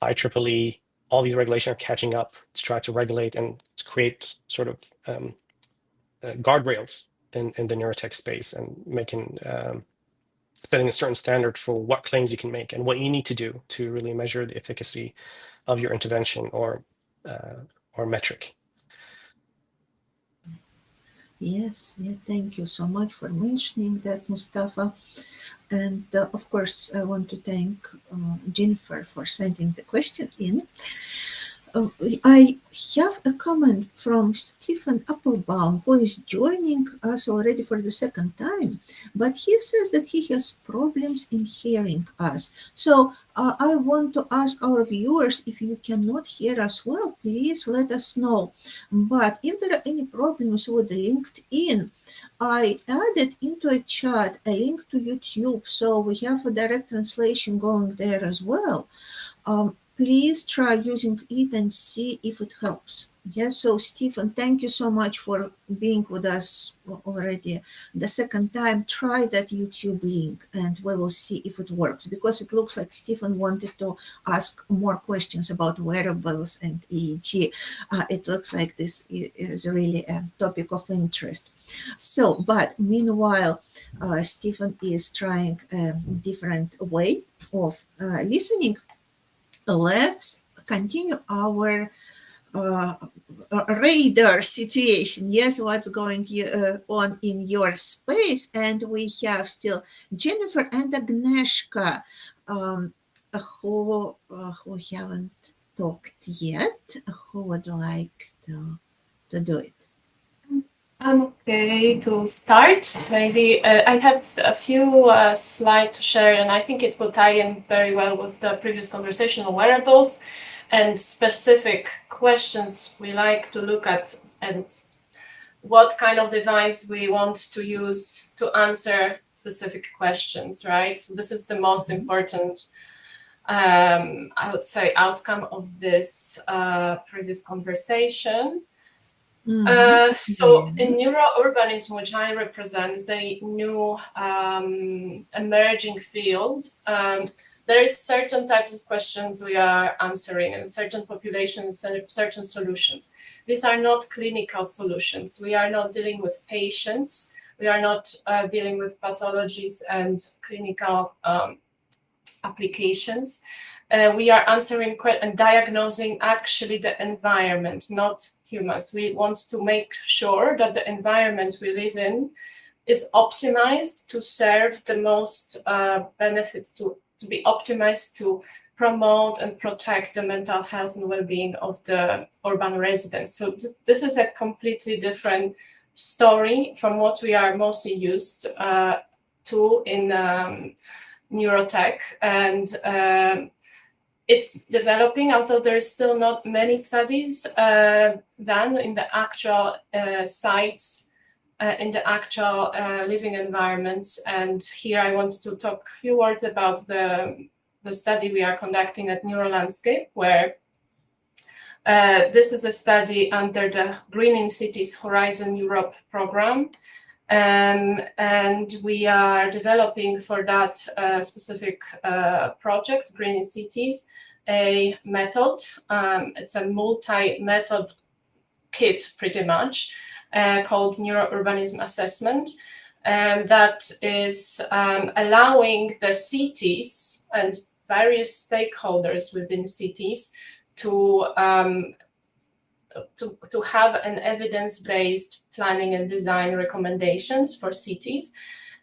IEEE, all these regulations are catching up to try to regulate and to create sort of guardrails in the neurotech space, and making setting a certain standard for what claims you can make and what you need to do to really measure the efficacy of your intervention or metric. Yes, yeah, thank you so much for mentioning that, Mustafa. And of course, I want to thank Jennifer for sending the question in. I have a comment from Stephen Applebaum, who is joining us already for the second time, but he says that he has problems in hearing us. So I want to ask our viewers, if you cannot hear us well, please let us know. But if there are any problems with LinkedIn, I added into a chat a link to YouTube, so we have a direct translation going there as well. Please try using it and see if it helps. Yes, so Stephen, thank you so much for being with us already the second time. Try that YouTube link and we will see if it works, because it looks like Stephen wanted to ask more questions about wearables and EEG. It looks like this is really a topic of interest. So, but meanwhile, Stephen is trying a different way of listening. Let's continue our radar situation. Yes, what's going on in your space? And we have still Jennifer and Agnieszka, who haven't talked yet. Who would like to do it? I'm okay to start. Maybe I have a few slides to share, and I think it will tie in very well with the previous conversation on wearables and specific questions we like to look at, and what kind of device we want to use to answer specific questions, right? So this is the most important, I would say, outcome of this previous conversation. So in neurourbanism, which I represent, is a new emerging field. There is certain types of questions we are answering and certain populations and certain solutions. These are not clinical solutions. We are not dealing with patients. We are not dealing with pathologies and clinical applications. We are answering and diagnosing actually the environment, not humans. We want to make sure that the environment we live in is optimized to serve the most benefits, to be optimized to promote and protect the mental health and well-being of the urban residents. So this is a completely different story from what we are mostly used to in Neurotech, and it's developing, although there's still not many studies done in the actual sites, in the actual living environments. And here I want to talk a few words about the study we are conducting at Neurolandscape, where this is a study under the Green in Cities Horizon Europe program. And we are developing for that specific project, Green in Cities, a method. It's a multi-method kit, pretty much, called Neurourbanism assessment, and that is allowing the cities and various stakeholders within cities to have an evidence-based planning and design recommendations for cities.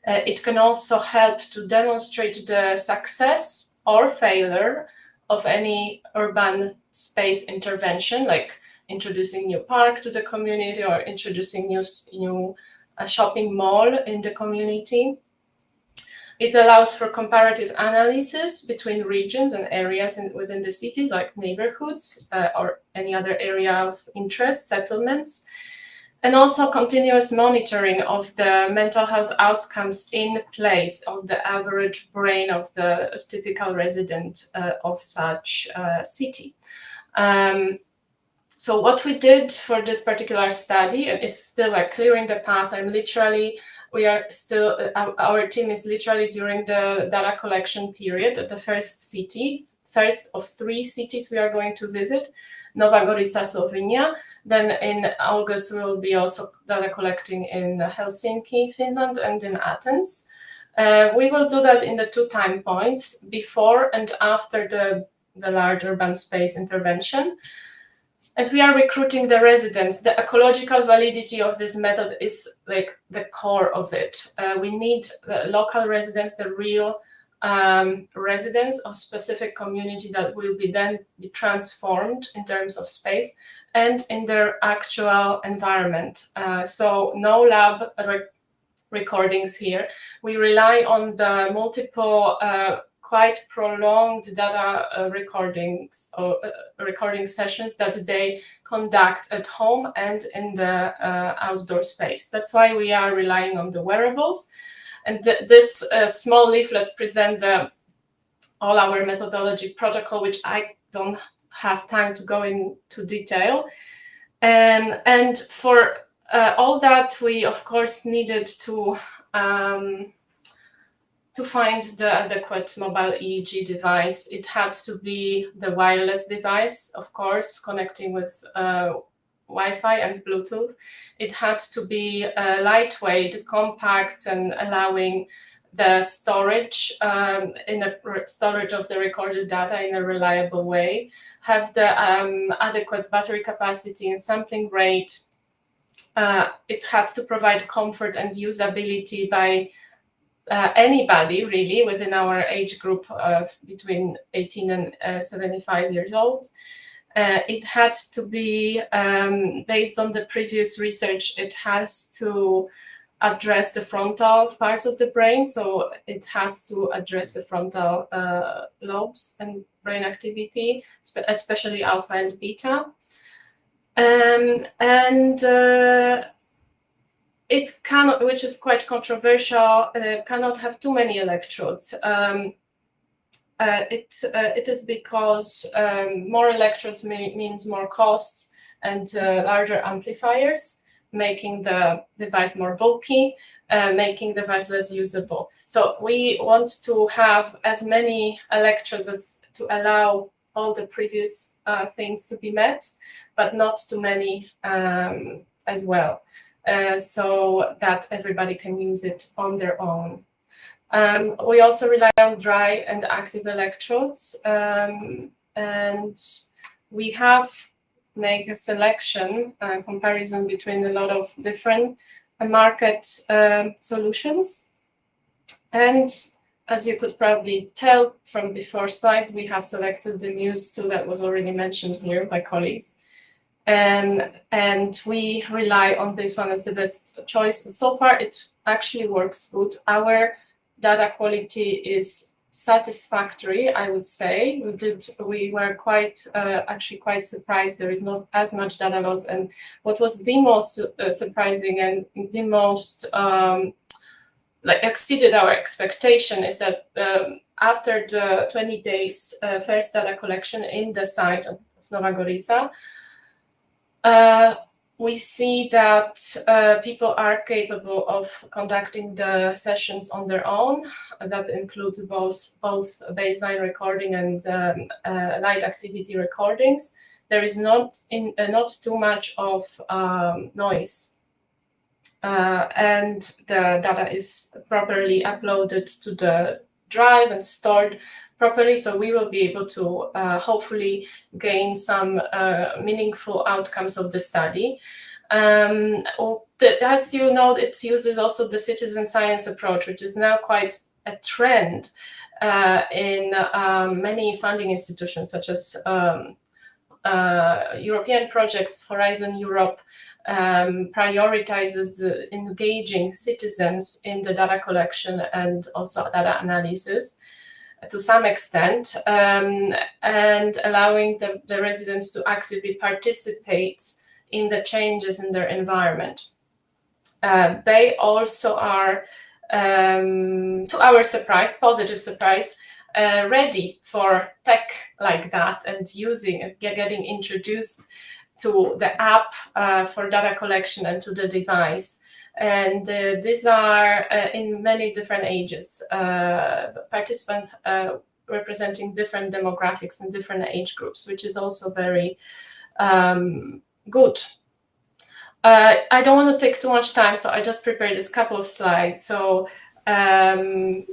It can also help to demonstrate the success or failure of any urban space intervention, like introducing new park to the community or introducing new shopping mall in the community. It allows for comparative analysis between regions and areas within the city, like neighborhoods or any other area of interest, settlements, and also continuous monitoring of the mental health outcomes in place of the average brain of the typical resident of such city. So what we did for this particular study, and it's still like clearing the path, we are still, our team is literally during the data collection period at the first of 3 cities we are going to visit, Nova Gorica, Slovenia. Then in August, we will be also data collecting in Helsinki, Finland, and in Athens. We will do that in the 2 time points, before and after the large urban space intervention. And we are recruiting the residents. The ecological validity of this method is like the core of it. We need the local residents, the real residents of specific community that will then be transformed in terms of space and in their actual environment. So no lab recordings here. We rely on the multiple quite prolonged data recordings or recording sessions that they conduct at home and in the outdoor space. That's why we are relying on the wearables. And this small leaflets present all our methodology protocol, which I don't have time to go into detail. And for all that, we of course needed to find the adequate mobile EEG device. It had to be the wireless device, of course, connecting with Wi-Fi and Bluetooth. It had to be lightweight, compact, and allowing the storage storage of the recorded data in a reliable way, have the adequate battery capacity and sampling rate. It had to provide comfort and usability by anybody really within our age group of between 18 and 75 years old. It had to be, based on the previous research, it has to address the frontal parts of the brain. So it has to address the frontal lobes and brain activity, especially alpha and beta. It cannot, which is quite controversial, cannot have too many electrodes. It is because more electrodes means more costs and larger amplifiers, making the device more bulky, making the device less usable. So we want to have as many electrodes as to allow all the previous things to be met, but not too many as well, so that everybody can use it on their own. We also rely on dry and active electrodes, and we have made a selection, comparison between a lot of different market solutions. And as you could probably tell from before slides, we have selected the Muse 2 that was already mentioned here by colleagues. And we rely on this one as the best choice. But so far, it actually works good. Our data quality is satisfactory, I would say. We were actually quite surprised. There is not as much data loss. And what was the most surprising and the most exceeded our expectation is that after the 20 days first data collection in the site of Nova Gorica, we see that people are capable of conducting the sessions on their own. That includes both baseline recording and light activity recordings. There is not too much of noise, and the data is properly uploaded to the drive and stored properly, so we will be able to hopefully gain some meaningful outcomes of the study. As you know, it uses also the citizen science approach, which is now quite a trend in many funding institutions, such as European projects. Horizon Europe prioritizes the engaging citizens in the data collection and also data analysis to some extent, and allowing the residents to actively participate in the changes in their environment. They also are, to our surprise, positive surprise, ready for tech like that and getting introduced to the app for data collection and to the device. And these are in many different ages, participants representing different demographics and different age groups, which is also very good. I don't want to take too much time, so I just prepared this couple of slides. So thank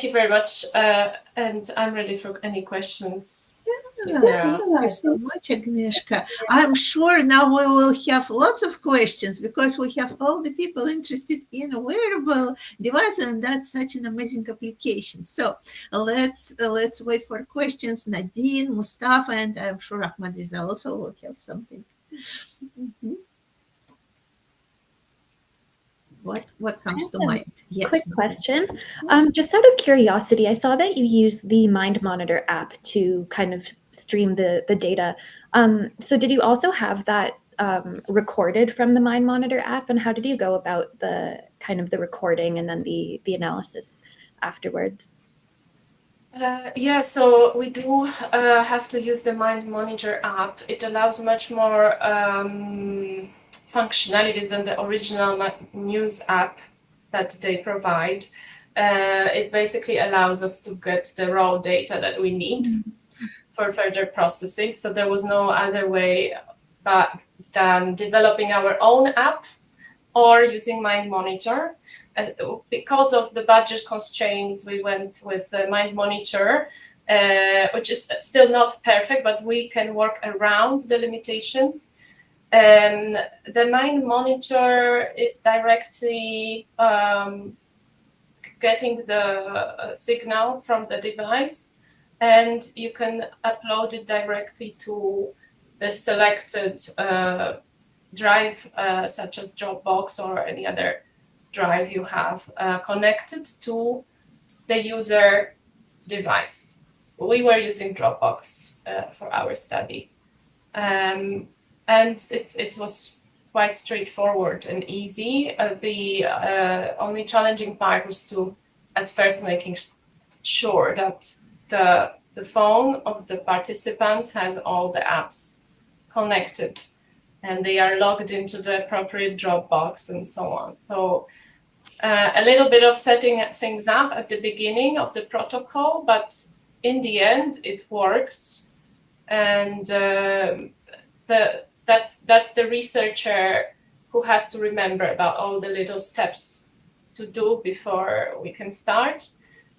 you very much, and I'm ready for any questions. Thank you so much, Agnieszka. I'm sure now we will have lots of questions because we have all the people interested in a wearable device, and that's such an amazing application. So let's wait for questions. Nadine, Mustafa, and I'm sure Ahmadreza also will have something. Mm-hmm. What comes to mind? Yes. Quick question. Just out of curiosity, I saw that you use the Mind Monitor app to kind of stream the data. So did you also have that recorded from the Mind Monitor app, and how did you go about the kind of the recording and then the analysis afterwards? Yeah, so we do have to use the Mind Monitor app. It allows much more functionalities than the original Muse app that they provide. It basically allows us to get the raw data that we need for further processing. So there was no other way than developing our own app or using Mind Monitor. Because of the budget constraints, we went with the Mind Monitor, which is still not perfect, but we can work around the limitations. The Mind Monitor is directly getting the signal from the device, and you can upload it directly to the selected drive, such as Dropbox or any other drive you have connected to the user device. We were using Dropbox for our study. And it was quite straightforward and easy. The only challenging part was to, at first, making sure that the phone of the participant has all the apps connected and they are logged into the appropriate Dropbox and so on. So a little bit of setting things up at the beginning of the protocol, but in the end it worked. And that's the researcher who has to remember about all the little steps to do before we can start.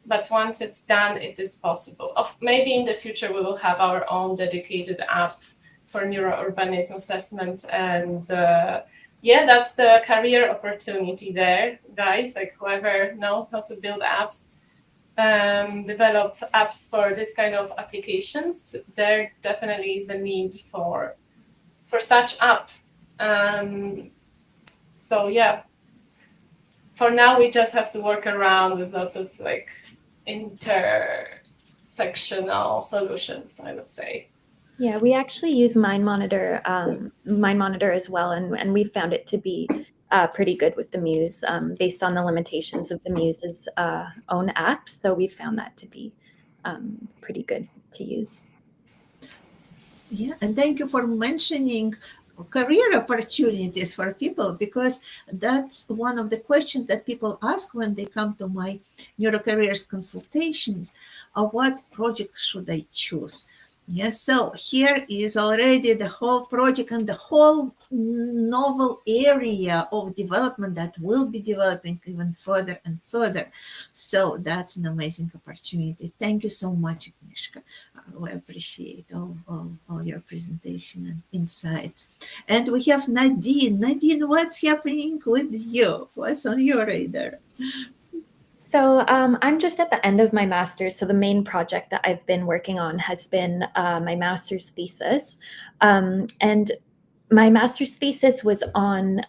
But once it's done, it is possible. Maybe in the future we will have our own dedicated app for neurourbanism assessment. And yeah, that's the career opportunity there, guys. Like whoever knows how to build apps, develop apps for this kind of applications, there definitely is a need for such app. So yeah, for now we just have to work around with lots of like intersectional solutions, I would say. Yeah, we actually use Mind Monitor as well, and we found it to be pretty good with the Muse, based on the limitations of the Muse's own app. So we found that to be pretty good to use. Yeah, and thank you for mentioning career opportunities for people, because that's one of the questions that people ask when they come to my Neurocareers consultations. What projects should I choose? Yes, so here is already the whole project and the whole novel area of development that will be developing even further and further. So that's an amazing opportunity. Thank you so much, Agnieszka. We appreciate all your presentation and insights. And we have Nadine. Nadine, what's happening with you? What's on your radar? So I'm just at the end of my master's. So the main project that I've been working on has been my master's thesis. And my master's thesis was on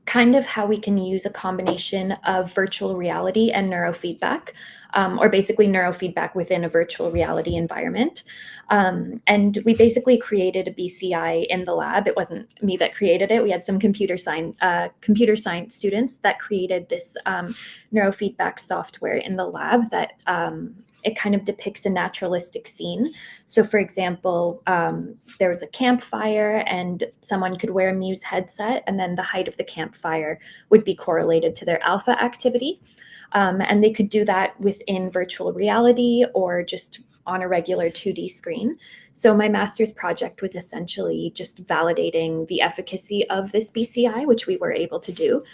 kind of how we can use a combination of virtual reality and neurofeedback, or basically neurofeedback within a virtual reality environment. And we basically created a BCI in the lab. It wasn't me that created it. We had some computer science students that created this neurofeedback software in the lab that it kind of depicts a naturalistic scene. So for example, there was a campfire and someone could wear a Muse headset, and then the height of the campfire would be correlated to their alpha activity. And they could do that within virtual reality or just on a regular 2D screen. So my master's project was essentially just validating the efficacy of this BCI, which we were able to do.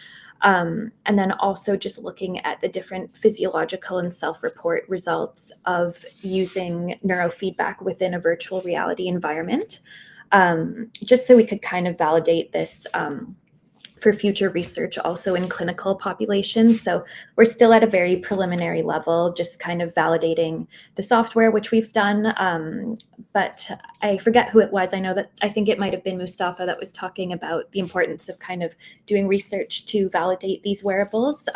And then also just looking at the different physiological and self-report results of using neurofeedback within a virtual reality environment, just so we could kind of validate this for future research also in clinical populations. So we're still at a very preliminary level, just kind of validating the software, which we've done. But I forget who it was. I think it might have been Mustafa that was talking about the importance of kind of doing research to validate these wearables.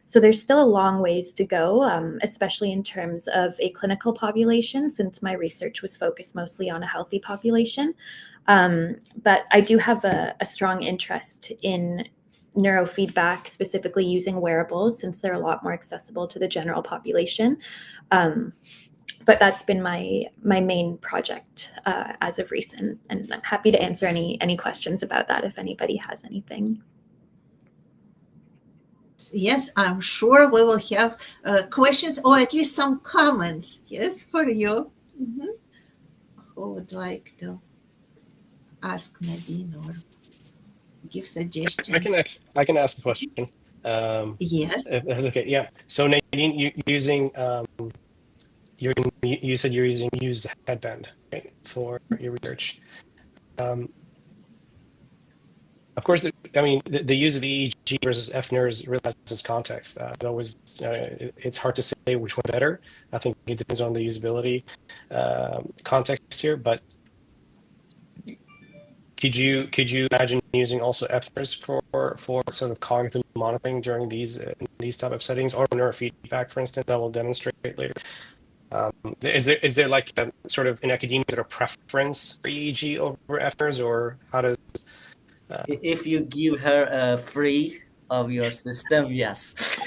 So there's still a long ways to go, especially in terms of a clinical population, since my research was focused mostly on a healthy population. But I do have a strong interest in neurofeedback, specifically using wearables, since they're a lot more accessible to the general population. But that's been my main project as of recent, and I'm happy to answer any questions about that if anybody has anything. Yes, I'm sure we will have questions or at least some comments, yes, for you. Mm-hmm. Who would like to ask Nadine or give suggestions? I can ask a question. Yes. If that's okay. Yeah. So Nadine, you said you're using Muse headband, right, for your research. Of course, I mean, the use of EEG versus FNIRS really has its context. It's hard to say which one better. I think it depends on the usability context here. But could you imagine using also FNIRS for sort of cognitive monitoring during these type of settings, or neurofeedback, for instance, that will demonstrate later? Is there like a sort of in academia a preference for EEG over FNIRS, or how does If you give her a free of your system, yes.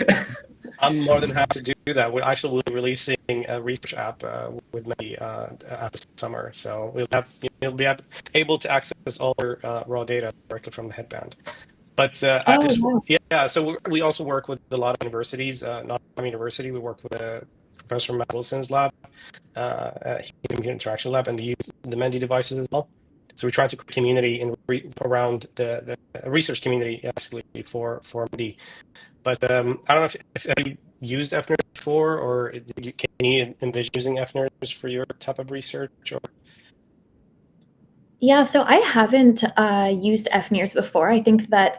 I'm more than happy to do that. We're actually releasing a research app with Mendi after summer, so you'll be able to access all your raw data directly from the headband. But Wow. yeah, so we also work with a lot of universities. Not my university, we work with Professor Matt Wilson's lab, Human Interaction Lab, and they use the Mendi devices as well. So we're trying to create community around the research community, basically, for Mendi. But I don't know if you used FNIRS before, or can you envision using FNIRS for your type of research? Or Yeah, so I haven't used FNIRS before. I think that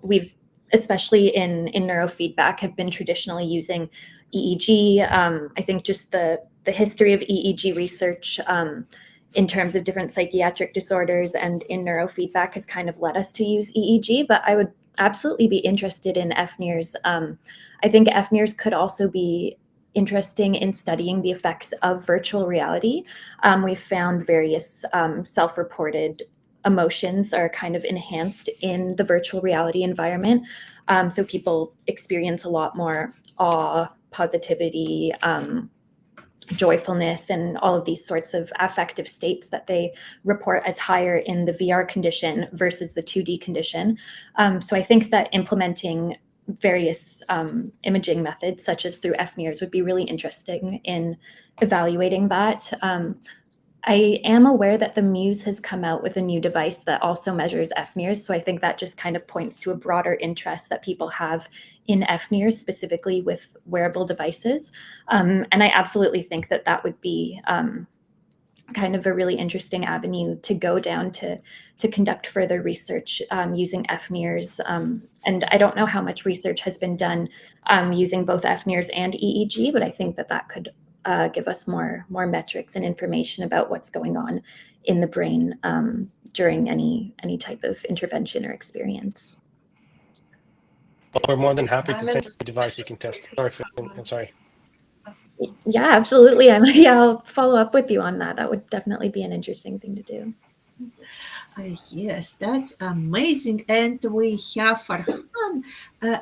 we've, especially in neurofeedback, have been traditionally using EEG. I think just the history of EEG research in terms of different psychiatric disorders and in neurofeedback has kind of led us to use EEG, but I would absolutely be interested in FNIRS. I think FNIRS could also be interesting in studying the effects of virtual reality. We've found various self-reported emotions are kind of enhanced in the virtual reality environment. So people experience a lot more awe, positivity, joyfulness, and all of these sorts of affective states that they report as higher in the VR condition versus the 2D condition. So I think that implementing various imaging methods, such as through FNIRS, would be really interesting in evaluating that. I am aware that the Muse has come out with a new device that also measures FNIRS, so I think that just kind of points to a broader interest that people have in FNIRS, specifically with wearable devices. And I absolutely think that that would be kind of a really interesting avenue to go down to conduct further research using FNIRS. And I don't know how much research has been done using both FNIRS and EEG, but I think that that could give us more metrics and information about what's going on in the brain during any type of intervention or experience. Well, we're more than happy to send you a device you can test. Sorry, I'm sorry. Yeah, absolutely. I'll follow up with you on that. That would definitely be an interesting thing to do. Yes, that's amazing. And we have Farhan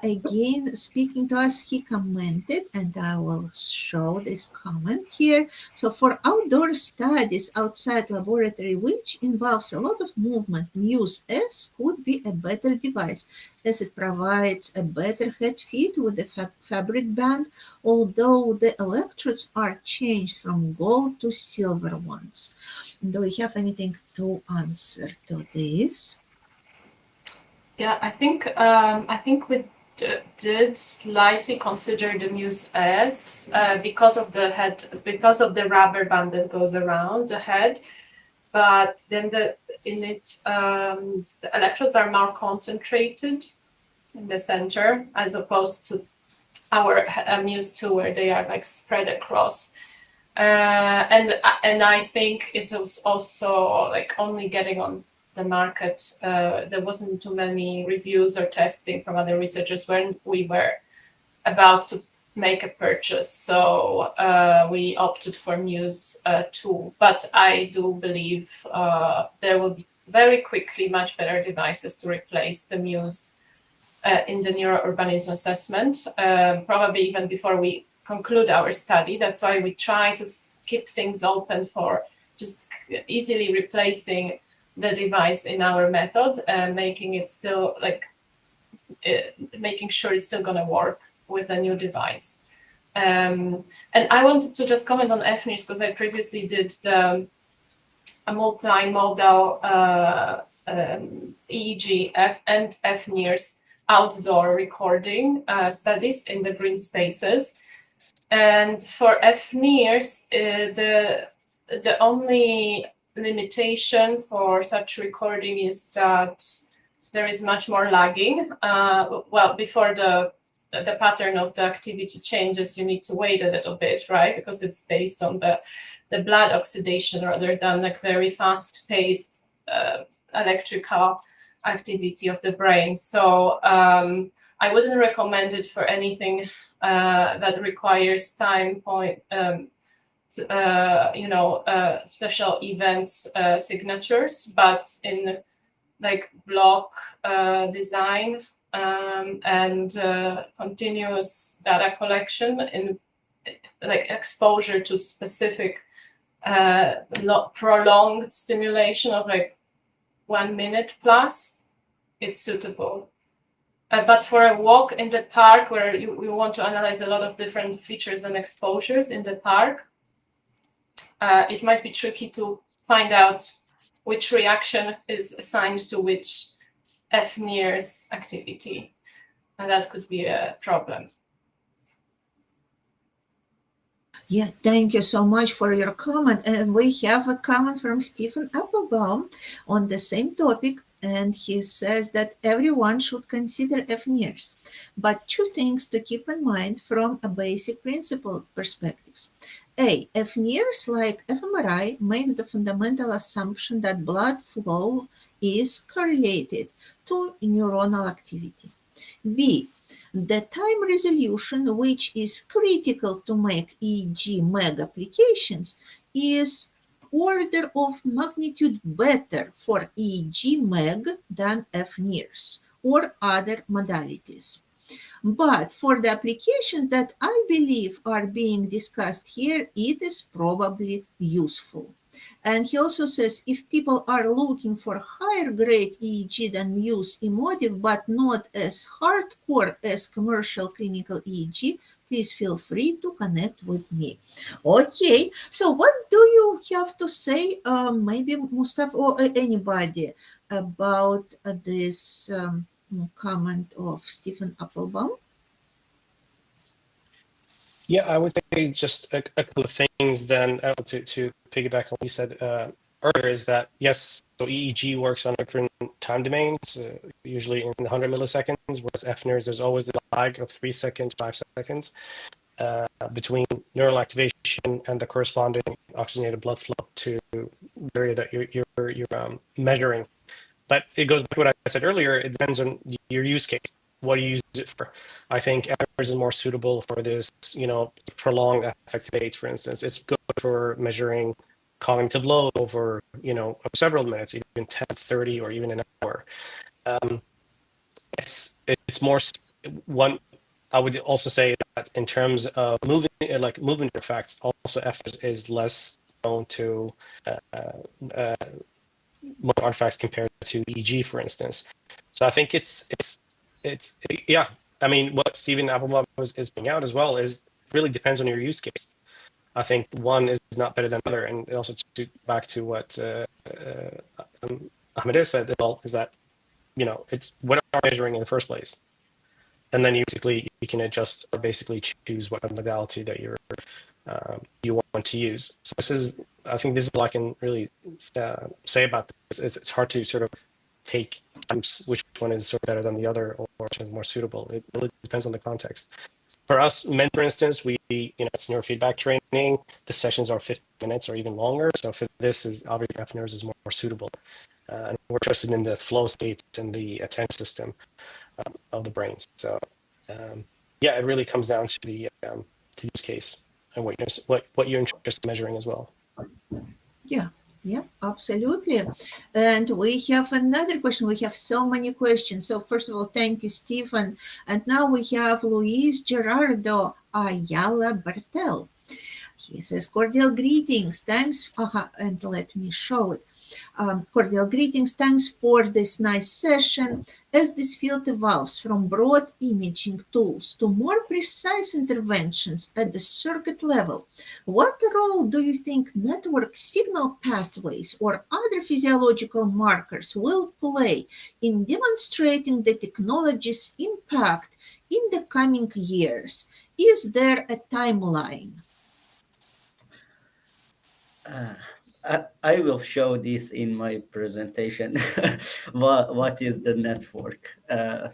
again speaking to us. He commented, and I will show this comment here. So for outdoor studies outside laboratory, which involves a lot of movement, Muse S could be a better device as it provides a better head fit with the fabric band, although the electrodes are changed from gold to silver ones. Do we have anything to answer to this? Yeah, I think we did slightly consider the Muse S because of the head, because of the rubber band that goes around the head. But then the electrodes are more concentrated in the center, as opposed to our Muse 2, where they are like spread across. And I think it was also like only getting on the market. There wasn't too many reviews or testing from other researchers when we were about to make a purchase. So we opted for Muse 2. But I do believe there will be very quickly much better devices to replace the Muse in the neurourbanism assessment, probably even before we conclude our study. That's why we try to keep things open for just easily replacing the device in our method and making it still making sure it's still going to work with a new device. And I wanted to just comment on FNIRS because I previously did a multimodal EEG and FNIRS outdoor recording studies in the green spaces. And for FNIRS, the only limitation for such recording is that there is much more lagging. Well, before the pattern of the activity changes, you need to wait a little bit, right? Because it's based on the blood oxidation rather than like very fast-paced electrical activity of the brain. So I wouldn't recommend it for anything that requires time point, special events signatures, but in like block design and continuous data collection in like exposure to specific prolonged stimulation of like 1 minute plus, it's suitable. But for a walk in the park where you want to analyze a lot of different features and exposures in the park, it might be tricky to find out which reaction is assigned to which FNIRS activity, and that could be a problem. Yeah, thank you so much for your comment. And we have a comment from Stephen Applebaum on the same topic. And he says that everyone should consider FNIRS, but 2 things to keep in mind from a basic principle perspectives. A, FNIRS, like fMRI, makes the fundamental assumption that blood flow is correlated to neuronal activity. B, the time resolution, which is critical to make EEG-MEG applications, is order of magnitude better for EEG-MEG than FNIRS or other modalities. But for the applications that I believe are being discussed here, it is probably useful. And he also says, if people are looking for higher grade EEG than use emotive, but not as hardcore as commercial clinical EEG, please feel free to connect with me. Okay, so what do you have to say, maybe Mustafa or anybody, about this comment of Stephen Applebaum? Yeah, I would say just a couple of things then to piggyback on what you said earlier is that, yes, so EEG works on different time domains, usually in 100 milliseconds, whereas FNIRS, there's always the lag of 3 seconds, 5 seconds between neural activation and the corresponding oxygenated blood flow to the area that you're measuring. But it goes back to what I said earlier, it depends on your use case. What do you use it for? I think FNIRS is more suitable for this, prolonged affective states, for instance. It's good for measuring cognitive load over, several minutes, even 10, 30, or even an hour. It's more one. I would also say that in terms of movement effects, also FNIRS is less prone to more artifacts compared to EEG, for instance. So I think it's yeah. I mean, what Stephen Applebaum is bringing out as well is really depends on your use case. I think one is not better than the other, and also back to what Ahmadreza said is that it's what are you measuring in the first place, and then you can adjust or basically choose what modality that you want to use. So I think this is all I can really say about this. It's hard to sort of take which one is sort of better than the other or which is more suitable. It really depends on the context. For us, Mendi, for instance, it's neurofeedback training. The sessions are 50 minutes or even longer. So for this, obviously FNIRS is more suitable. And we're interested in the flow states and the attention system of the brain. So yeah, it really comes down to the use case and what you're interested in measuring as well. Yeah, absolutely. And we have another question. We have so many questions. So first of all, thank you, Stephen. And now we have Luis Gerardo Ayala Bertel. He says, cordial greetings. Thanks. And let me show it. Cordial greetings. Thanks for this nice session. As this field evolves from broad imaging tools to more precise interventions at the circuit level, what role do you think network signal pathways or other physiological markers will play in demonstrating the technology's impact in the coming years? Is there a timeline? I will show this in my presentation. What is the network? Play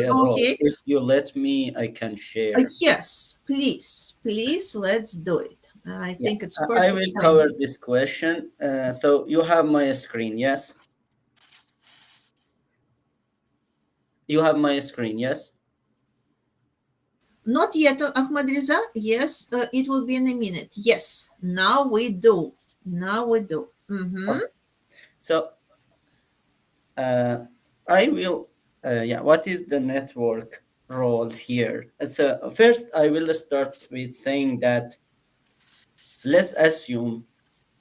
a role. Okay. If you let me, I can share. Yes, please, let's do it. I Yeah, think it's I perfect will time. cover this question. So you have my screen, yes? You have my screen, yes? Not yet, Ahmadreza. Yes, it will be in a minute. Yes, now we do. Okay. So I will, yeah, what is the network role here? So first, I will start with saying that let's assume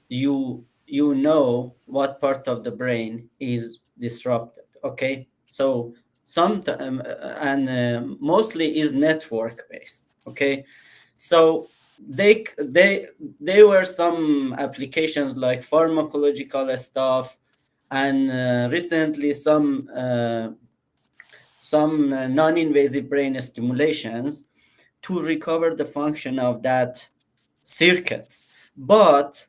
you know what part of the brain is disrupted. Okay, so sometimes and mostly is network based. Okay, so they were some applications like pharmacological stuff, and recently some non-invasive brain stimulations to recover the function of that circuits. But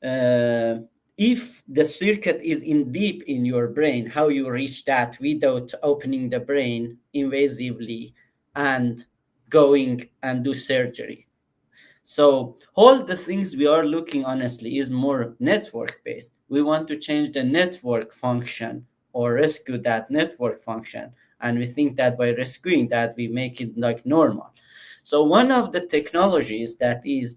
uh, if the circuit is in deep in your brain, how you reach that without opening the brain invasively and going and do surgery? So all the things we are looking honestly is more network based. We want to change the network function or rescue that network function, and we think that by rescuing that we make it like normal. So one of the technologies that is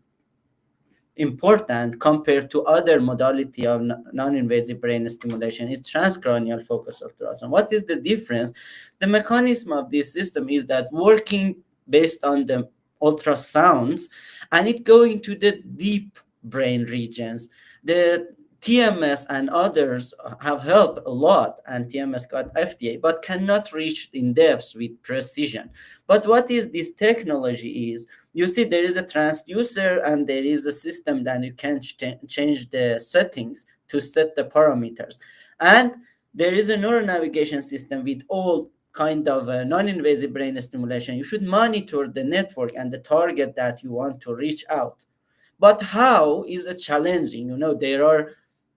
important compared to other modality of non-invasive brain stimulation is transcranial focused ultrasound. What is the difference? The mechanism of this system is that working based on the ultrasounds and it going to the deep brain regions. The TMS and others have helped a lot, and TMS got FDA, but cannot reach in depth with precision. But what is this technology is, you see there is a transducer and there is a system that you can change the settings to set the parameters. And there is a neural navigation system with all kind of non-invasive brain stimulation. You should monitor the network and the target that you want to reach out. But how is it challenging? There are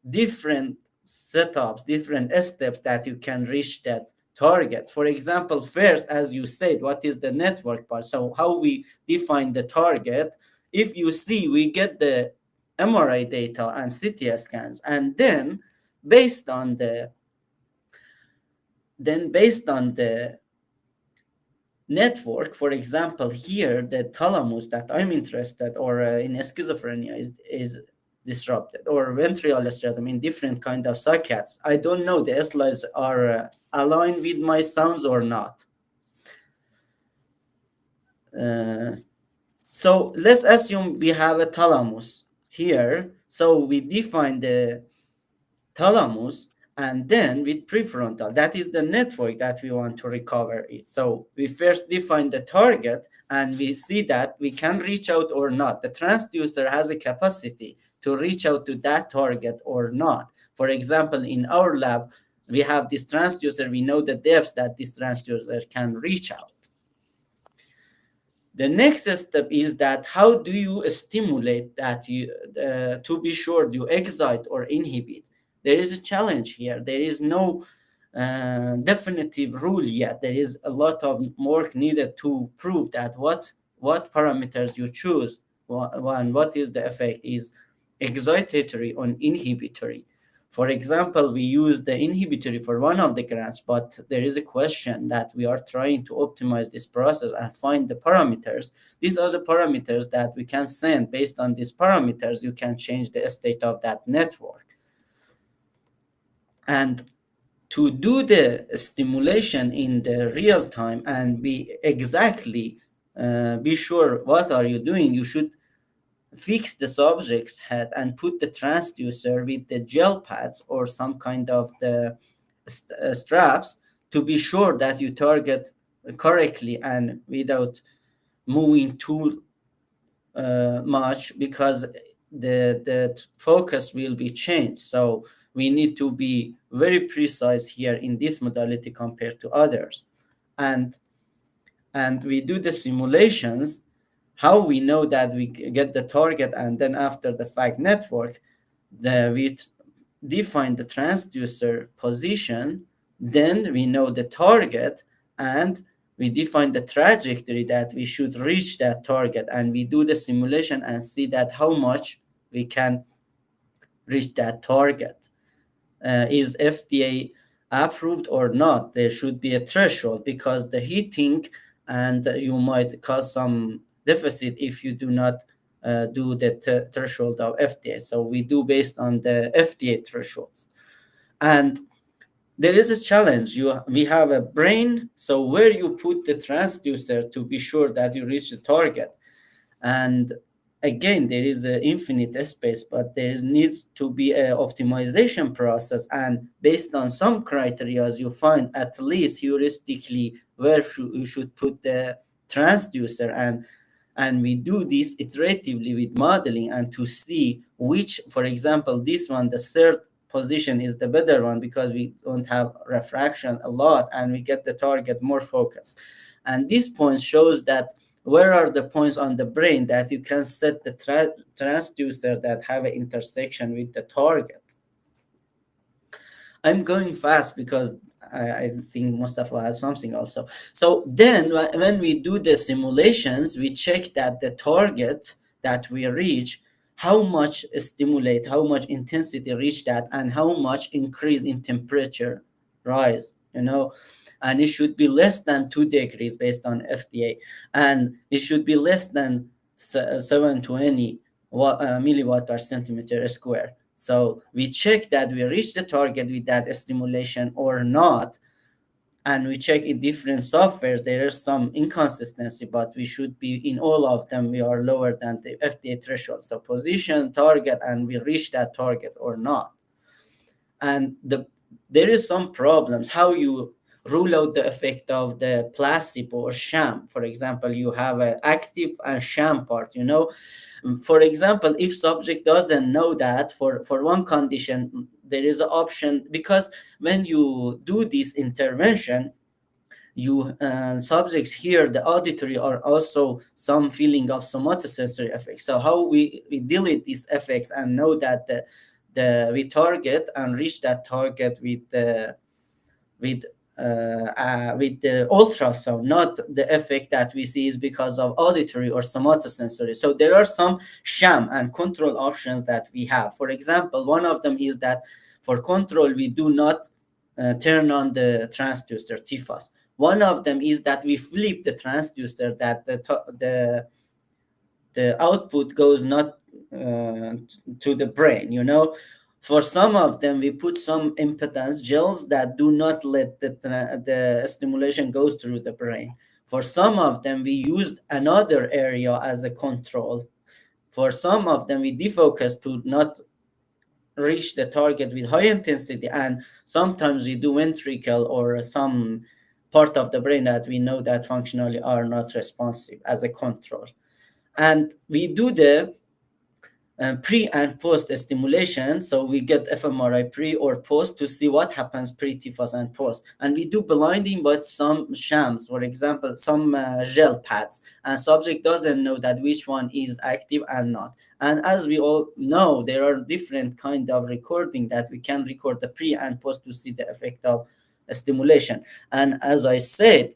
different setups, different steps that you can reach that target. For example, first, as you said, what is the network part? So how we define the target? If you see, we get the MRI data and CT scans, and based on the based on the network, for example, here the thalamus that I'm interested, or in schizophrenia is disrupted, or ventral striatum in different kind of sockets. I don't know the slides are aligned with my sounds or not. So let's assume we have a thalamus here. So we define the thalamus, and then with prefrontal, that is the network that we want to recover it. So we first define the target and we see that we can reach out or not. The transducer has a capacity to reach out to that target or not. For example, in our lab, we have this transducer. We know the depths that this transducer can reach out. The next step is that how do you stimulate that to be sure you excite or inhibit? There is a challenge here. There is no definitive rule yet. There is a lot of work needed to prove that what parameters you choose, what is the effect is excitatory or inhibitory. For example, we use the inhibitory for one of the grants, but there is a question that we are trying to optimize this process and find the parameters. These are the parameters that we can send. Based on these parameters, you can change the state of that network. And to do the stimulation in the real time and be exactly be sure what are you doing, you should fix the subject's head and put the transducer with the gel pads or some kind of the straps to be sure that you target correctly and without moving too much, because the focus will be changed. So we need to be very precise here in this modality compared to others. And we do the simulations. how we know that we get the target, and then after the fact network, we define the transducer position, then we know the target, and we define the trajectory that we should reach that target, and we do the simulation and see that how much we can reach that target. Is FDA approved or not? There should be a threshold, because the heating, and you might cause some deficit if you do not do the threshold of FDA. So we do based on the FDA thresholds. And there is a challenge. We have a brain, so where you put the transducer to be sure that you reach the target. And again, there is an infinite space, but there needs to be an optimization process. And based on some criteria, you find at least heuristically where you should put the transducer. And we do this iteratively with modeling, and to see which, for example, this one, the third position is the better one, because we don't have refraction a lot and we get the target more focused. And this point shows that where are the points on the brain that you can set the transducer that have an intersection with the target. I'm going fast because I think Mustafa has something also. So then when we do the simulations, we check that the target that we reach, how much stimulate, how much intensity reach that, and how much increase in temperature rise, and it should be less than 2 degrees based on FDA, and it should be less than 720 milliwatt per centimeter square. So we check that we reach the target with that stimulation or not, and we check in different softwares. There is some inconsistency, but we should be in all of them, we are lower than the FDA threshold. So position, target, and we reach that target or not. And there is some problems how you rule out the effect of the placebo or sham. For example, you have an active and sham part. For example, if subject doesn't know that for one condition, there is an option, because when you do this intervention, you subjects hear the auditory or also some feeling of somatosensory effects. So how we delete these effects and know that we target and reach that target with the ultrasound, not the effect that we see is because of auditory or somatosensory. So there are some sham and control options that we have. For example, one of them is that for control, we do not turn on the transducer, TFOS. One of them is that we flip the transducer, that the output goes not to the brain, For some of them, we put some impedance gels that do not let the stimulation goes through the brain. For some of them, we used another area as a control. For some of them, we defocus to not reach the target with high intensity, and sometimes we do ventricle or some part of the brain that we know that functionally are not responsive as a control. And we do the pre and post stimulation. So we get fMRI pre or post to see what happens pre-TFOS and post. And we do blinding, but some shams, for example, some gel pads, and subject doesn't know that which one is active and not. And as we all know, there are different kind of recording that we can record the pre and post to see the effect of stimulation. And as I said,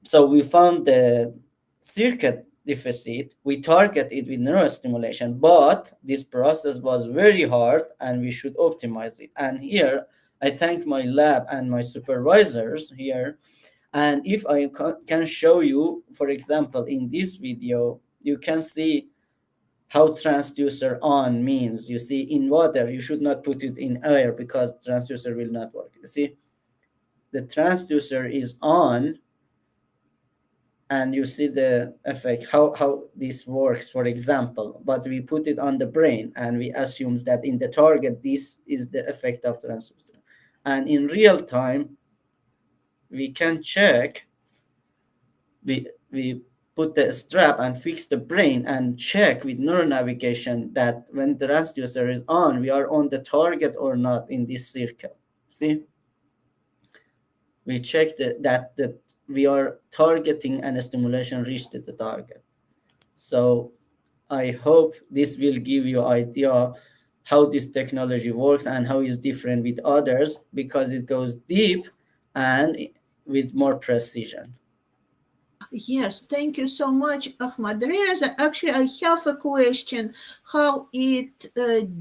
so we found the circuit deficit, we target it with neurostimulation, but this process was very hard and we should optimize it. And here I thank my lab and my supervisors here. And if I can show you, for example, in this video, you can see how transducer on means. You see, in water, you should not put it in air because transducer will not work. You see, the transducer is on, and you see the effect, how this works, for example. But we put it on the brain, and we assume that in the target, this is the effect of transducer. And in real time, we can check, we put the strap and fix the brain and check with neural navigation that when the transducer is on, we are on the target or not in this circle. See? We check that we are targeting and stimulation reached the target. So I hope this will give you idea how this technology works and how it's different with others, because it goes deep and with more precision. Yes, thank you so much, Ahmadreza. Actually, I have a question how it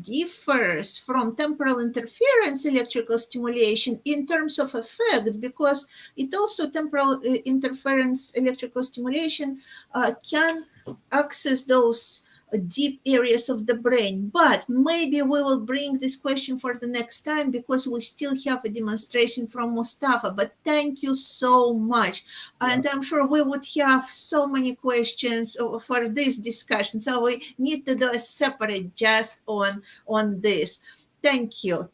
differs from temporal interference electrical stimulation in terms of effect, because it also temporal interference electrical stimulation can access those deep areas of the brain. But maybe we will bring this question for the next time, because we still have a demonstration from Mustafa. But thank you so much. And I'm sure we would have so many questions for this discussion. So we need to do a separate just on this. Thank you.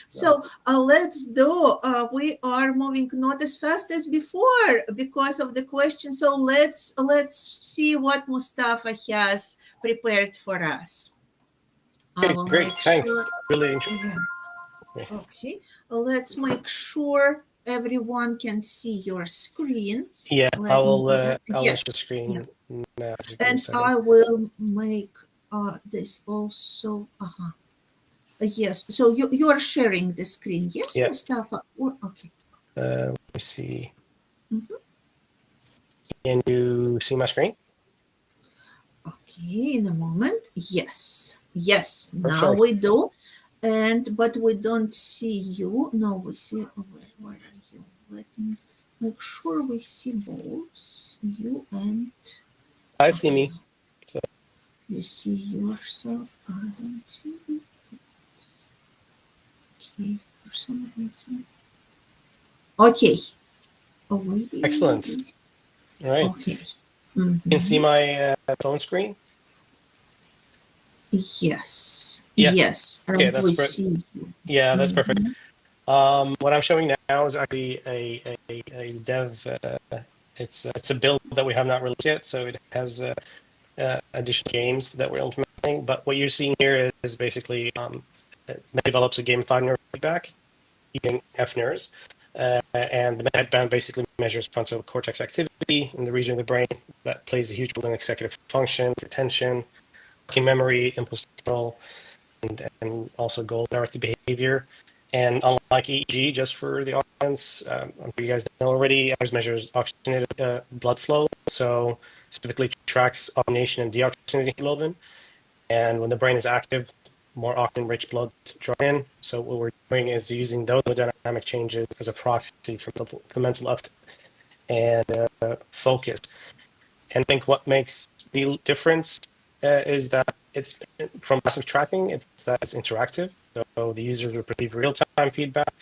So let's do, we are moving not as fast as before because of the question. So let's see what Mustafa has prepared for us. I will Great, make thanks. sure. Really interesting. Yeah. Okay, let's make sure everyone can see your screen. Yeah, I'll yes, share the screen now. And I will make this also. Yes, so you are sharing the screen, yes, yeah. Mustafa? Okay. Let me see. Can you see my screen? Okay, in a moment. Yes, Perfect. now we do. But we don't see you. No, we see, where are you? Let me make sure we see both you and... I see me. So. You see yourself. I don't see you. Okay, for some reason. Okay. Oh, wait. Excellent. All right. Okay. You can see my phone screen? Yes. Yeah. Yes. Okay, and we see you. Yeah, that's perfect. What I'm showing now is actually a dev. It's a build that we have not released yet, so it has additional games that we're implementing. But what you're seeing here is basically it develops a gamified neurofeedback using FNERs, and the headband basically measures frontal cortex activity in the region of the brain that plays a huge role in executive function, attention, working memory, impulse control, and also goal-directed behavior. And unlike EEG, just for the audience, I'm sure you guys know already, ours measures oxygenated blood flow, so specifically tracks oxygenation and deoxygenated hemoglobin. And when the brain is active, more oxygen-rich blood drawn in. So what we're doing is using those dynamic changes as a proxy for the mental effort and focus. And I think what makes the difference is that from passive tracking, it's interactive. So the users will receive real-time feedback,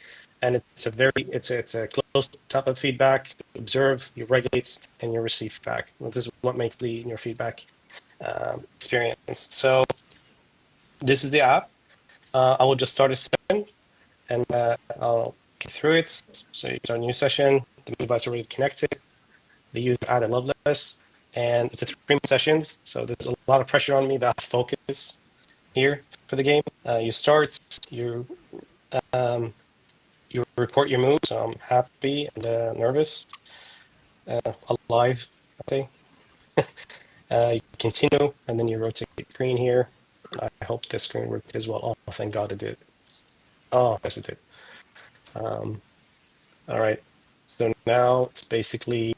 and it's a closed type of feedback. You observe, you regulate, and you receive feedback. This is what makes the neurofeedback experience. So this is the app. I will just start a session, and I'll get through it. So it's our new session. The device already connected. The user added Loveless, and it's a 3-minute sessions. So there's a lot of pressure on me that I focus here for the game. You start, you report your moves. So I'm happy and nervous, alive, I'd say. You continue, and then you rotate the screen here. I hope this screen worked as well. Oh, thank God it did. Oh, yes, it did. All right. So now it's basically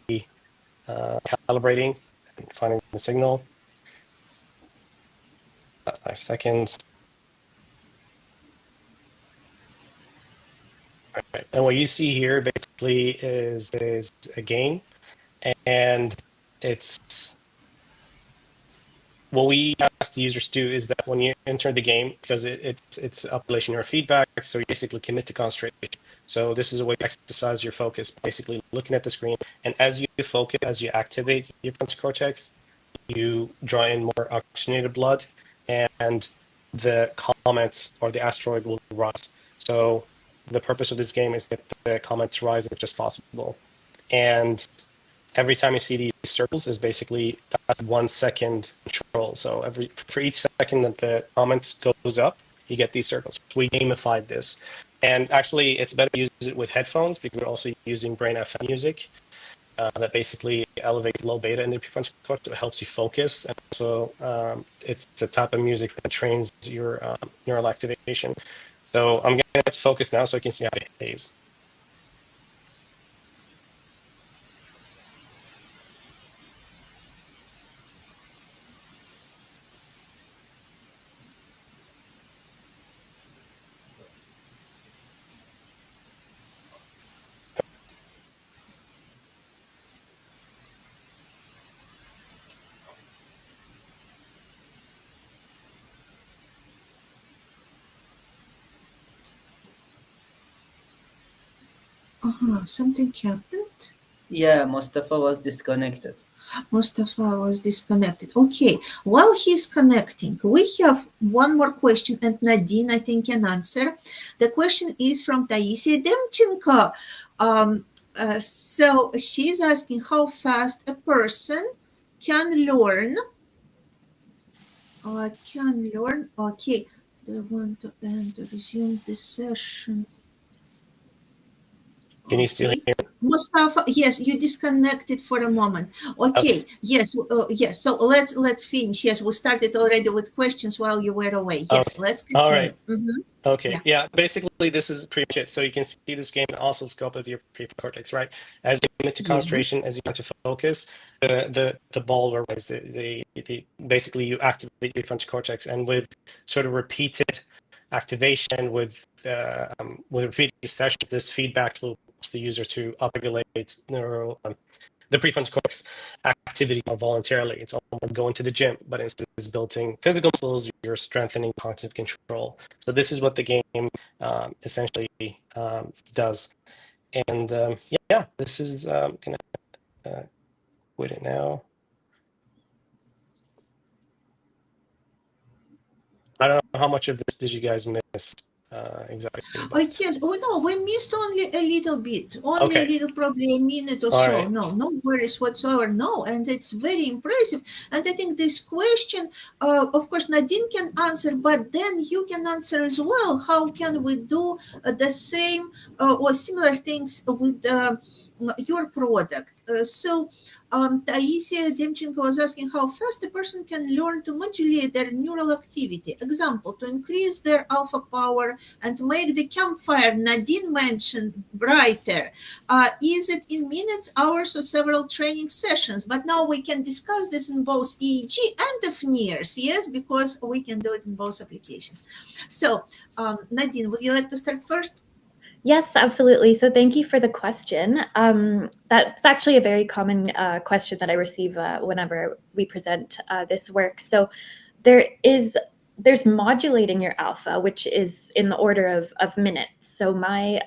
calibrating and finding the signal. 5 seconds. All right. And what you see here basically is a game, and it's what we ask the users to do is that when you enter the game, because it's upregulation neurofeedback, so you basically commit to concentration. So this is a way to exercise your focus, basically looking at the screen, and as you focus, as you activate your frontal cortex, you draw in more oxygenated blood, and the comments or the asteroid will rise. So the purpose of this game is that the comments rise as much as possible, and every time you see these circles is basically that 1 second control. So for each second that the comment goes up, you get these circles. We gamified this, and actually it's better to use it with headphones because we're also using Brain FM music. that basically elevates low beta in the prefrontal cortex. It helps you focus, and so it's a type of music that trains your neural activation. So I'm going to focus now so I can see how it behaves. Something happened. Yeah, Mustafa was disconnected. Mustafa was disconnected. Okay, while he's connecting, we have one more question, and Nadine, I think, can answer. The question is from Taisia Demchenko. So she's asking how fast a person can learn. Okay, they want to end, resume the session. Can you still hear? Mustafa, yes, you disconnected for a moment. Okay. Yes, yes. So let's finish. Yes, we started already with questions while you were away. Yes, let's continue. All right. Okay. Yeah. Basically, this is pretty much it. So you can see this game in oscilloscope of your prefrontal cortex, right? As you get into concentration, as you get to focus, the ball will rise. Basically you activate your prefrontal cortex, and with sort of repeated activation with repeated sessions, this feedback loop helps the user to upregulate the prefrontal cortex activity more voluntarily. It's almost going to the gym, but instead is building physical muscles, you're strengthening cognitive control. So this is what the game essentially does. And yeah, this is gonna quit it now. I don't know how much of this did you guys miss exactly. Yes. Oh no, we missed only a little bit, only a little, probably a minute or so. Right. No worries whatsoever. No, and it's very impressive. And I think this question, of course, Nadine can answer, but then you can answer as well. How can we do the same or similar things with your product? Taisia Demchenko was asking how fast a person can learn to modulate their neural activity. Example, to increase their alpha power and make the campfire Nadine mentioned brighter. Is it in minutes, hours, or several training sessions? But now we can discuss this in both EEG and FNIRS, yes, because we can do it in both applications. So, Nadine, would you like to start first? Yes, absolutely. So thank you for the question. That's actually a very common question that I receive whenever we present this work. So there's modulating your alpha, which is in the order of minutes. So my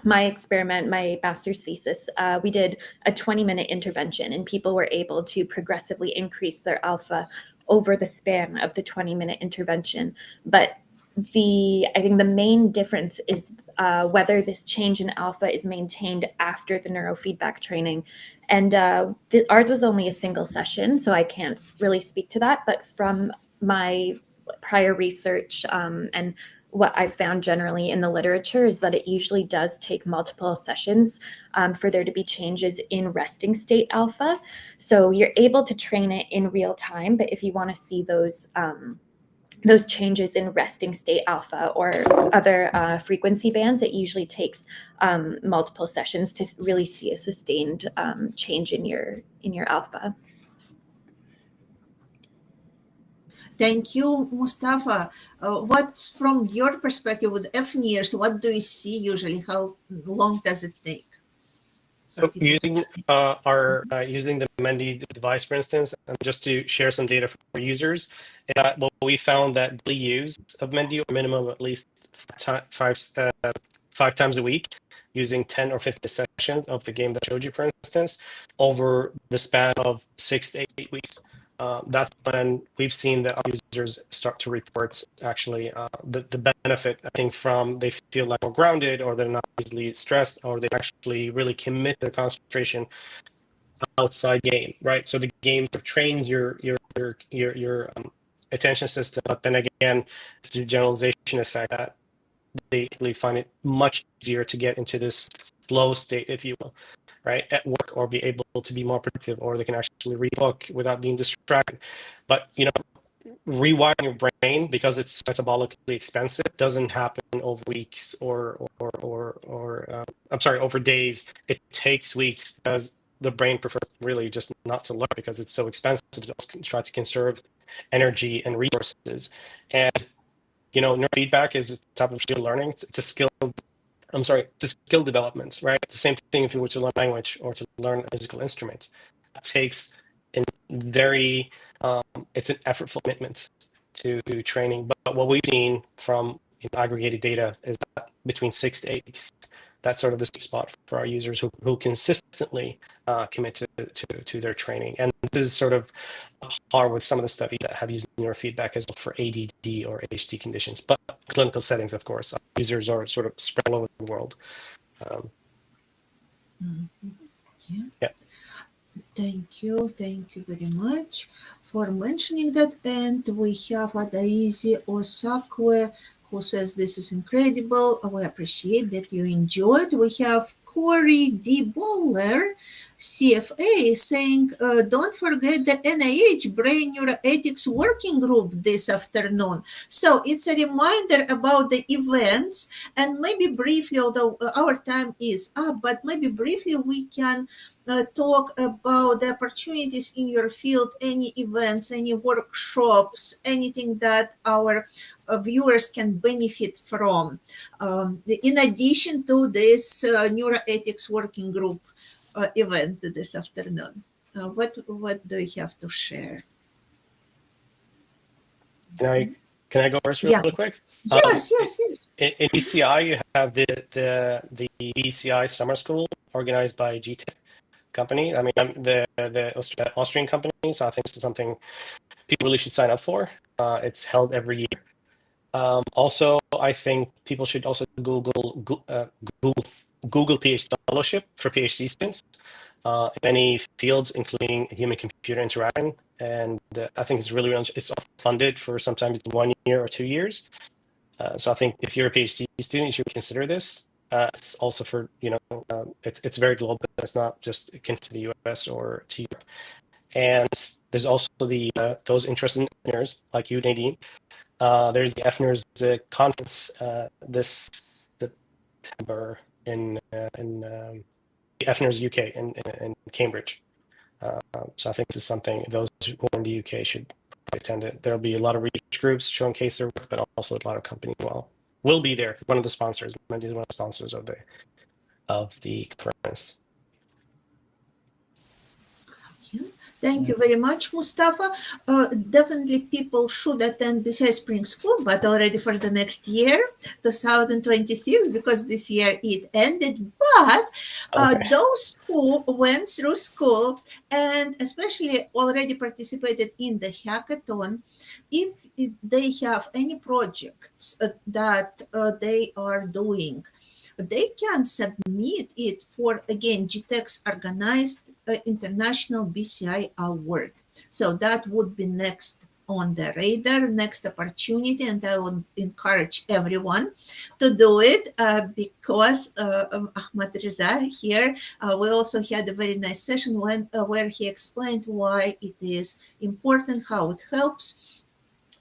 experiment, my master's thesis, we did a 20-minute intervention, and people were able to progressively increase their alpha over the span of the 20-minute intervention. But I think the main difference is whether this change in alpha is maintained after the neurofeedback training. And ours was only a single session, so I can't really speak to that. But from my prior research and what I've found generally in the literature is that it usually does take multiple sessions for there to be changes in resting state alpha. So you're able to train it in real time, but if you want to see those changes in resting state alpha or other frequency bands, it usually takes multiple sessions to really see a sustained change in your alpha. Thank you, Mustafa. What's from your perspective with FNIRS? What do you see usually? How long does it take? So using using the Mendi device, for instance, and just to share some data for users, what we found that daily use of Mendi, or minimum at least 5 times a week, using 10 or 50 sessions of the game that I showed you, for instance, over the span of 6 to 8 weeks. That's when we've seen that our users start to report actually the benefit, I think, from they feel like more grounded, or they're not easily stressed, or they actually really commit their concentration outside game, right? So the game trains your attention system, but then again, it's the generalization effect that they really find it much easier to get into this flow state, if you will, right, at work, or be able to be more productive, or they can actually read a book without being distracted. But rewiring your brain, because it's metabolically expensive, doesn't happen over weeks or over days. It takes weeks, because the brain prefers really just not to learn, because it's so expensive to try to conserve energy and resources. And neurofeedback is a type of skill learning. It's a skill. It's a skill development, right? The same thing if you were to learn language or to learn a musical instrument. It takes a very it's an effortful commitment to training. But what we've seen from aggregated data is that between 6 to 8 weeks, that's sort of the sweet spot for our users who consistently commit to their training. And this is sort of par with some of the studies that have used neurofeedback as well for ADD or ADHD conditions. But clinical settings, of course, users are sort of spread all over the world. Yeah. Thank you very much for mentioning that. And we have Adaizi Osakwe, who says this is incredible. We appreciate that you enjoyed. We have Corey D. Bowler, CFA, saying, don't forget the NIH Brain Neuroethics Working Group this afternoon. So it's a reminder about the events, and maybe briefly, although our time is up, but maybe briefly we can talk about the opportunities in your field, any events, any workshops, anything that our viewers can benefit from. In addition to this neuroethics working group event this afternoon, what do you have to share? Can I go first really quick? Yes. In BCI, you have the BCI summer school organized by GTech company. I mean, the Austrian company. So I think it's something people really should sign up for. It's held every year. Also, I think people should also Google PhD fellowship for PhD students in many fields, including human-computer interaction. And I think it's really it's funded for sometimes 1 year or 2 years. So I think if you're a PhD student, you should consider this. It's also for it's very global. It's not just akin to the US or to Europe. And there's also those interested in engineers like you, Nadine. There's the FNERS conference this September in FNERS UK in Cambridge. So I think this is something those who are in the UK should attend it. There'll be a lot of research groups showcase their work, but also a lot of companies will be there. One of the sponsors, Mendi is one of the sponsors of the conference. Thank you very much, Mustafa. Definitely people should attend BCI Spring School, but already for the next year, 2026, because this year it ended. But those who went through school and especially already participated in the hackathon, if they have any projects that they are doing, they can submit it for, again, GTech's organized International BCI Award. So that would be next on the radar, next opportunity, and I would encourage everyone to do it because Ahmadreza here, we also had a very nice session where he explained why it is important, how it helps.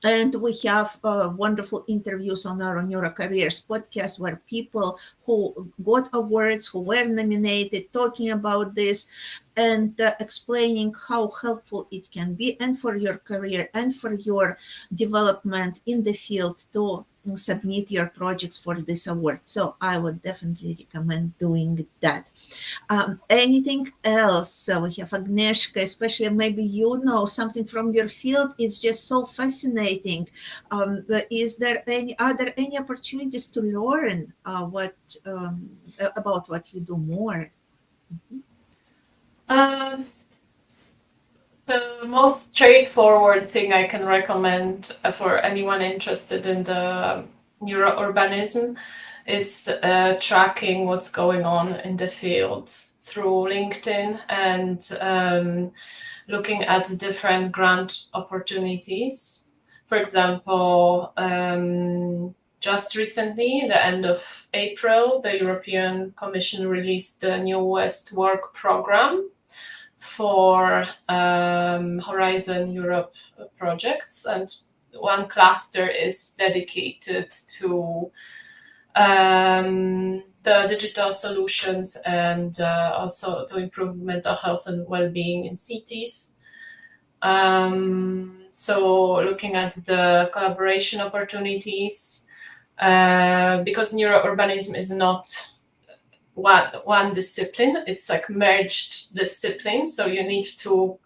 And we have wonderful interviews on our Neurocareers podcast where people who got awards, who were nominated, talking about this and explaining how helpful it can be and for your career and for your development in the field to submit your projects for this award. So I would definitely recommend doing that. Anything else? So we have Agnieszka, especially maybe you know something from your field. It's just so fascinating. Is there any opportunities to learn about what you do more? The most straightforward thing I can recommend for anyone interested in the neurourbanism is tracking what's going on in the field through LinkedIn and looking at different grant opportunities. For example, just recently, the end of April, the European Commission released the New West Work Program for Horizon Europe projects, and one cluster is dedicated to the digital solutions and also to improve mental health and well-being in cities. So looking at the collaboration opportunities, because neurourbanism is not one discipline, it's like merged disciplines. So you need to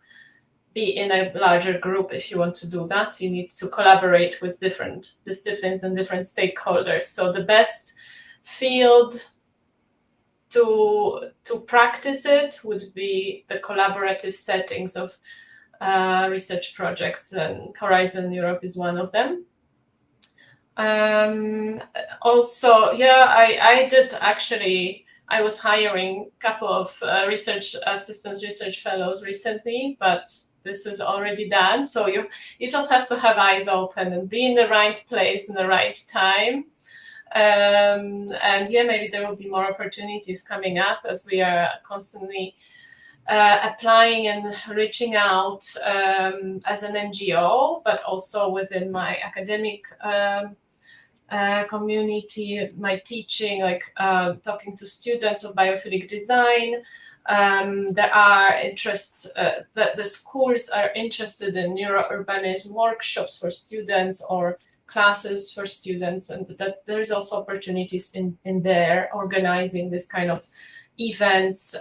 be in a larger group if you want to do that. You need to collaborate with different disciplines and different stakeholders. So the best field to practice it would be the collaborative settings of research projects, and Horizon Europe is one of them. Also, yeah, I was hiring a couple of research assistants, research fellows recently, but this is already done. So you just have to have eyes open and be in the right place in the right time. And yeah, maybe there will be more opportunities coming up as we are constantly applying and reaching out as an NGO, but also within my academic community, my teaching, like talking to students of biophilic design. There are interests, the schools are interested in neurourbanism workshops for students or classes for students, and that there is also opportunities in there organizing this kind of events.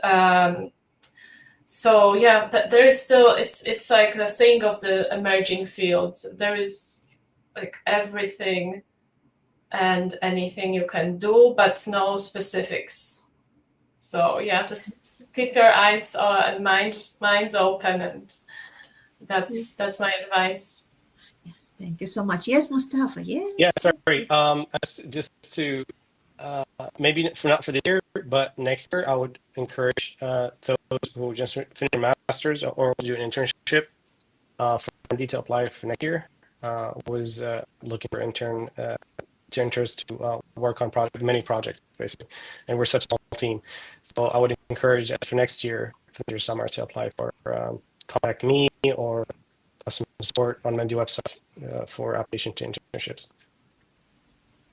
So yeah, there is still, it's like the thing of the emerging fields. There is like everything and anything you can do, but no specifics. So yeah, just keep your eyes and minds open, and that's my advice. Thank you so much. Yes, Mustafa. Yeah. Yeah, sorry. Just to maybe not for the year, but next year, I would encourage those who just finished their masters or do an internship for Mendi to apply for next year. Was looking for interns to work on many projects basically, and we're such a small team. So I would encourage for next year, for your summer, to apply for contact me or some support on Mendi website for application to internships.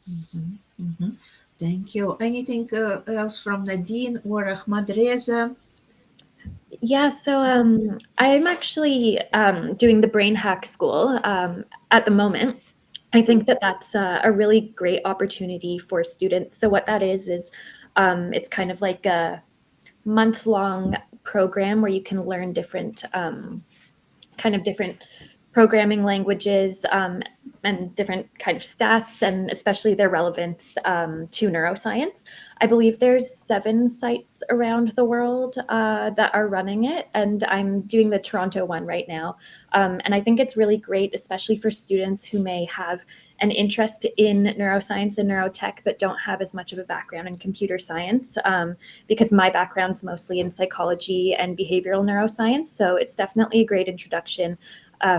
Mm-hmm. Mm-hmm. Thank you. Anything else from Nadine or Ahmadreza? Yeah, so I'm actually doing the Brain Hack School at the moment. I think that's a really great opportunity for students. So what that is it's kind of like a month-long program where you can learn different different programming languages and different kind of stats, and especially their relevance to neuroscience. I believe there's 7 sites around the world that are running it, and I'm doing the Toronto one right now. And I think it's really great, especially for students who may have an interest in neuroscience and neurotech, but don't have as much of a background in computer science, because my background's mostly in psychology and behavioral neuroscience. So it's definitely a great introduction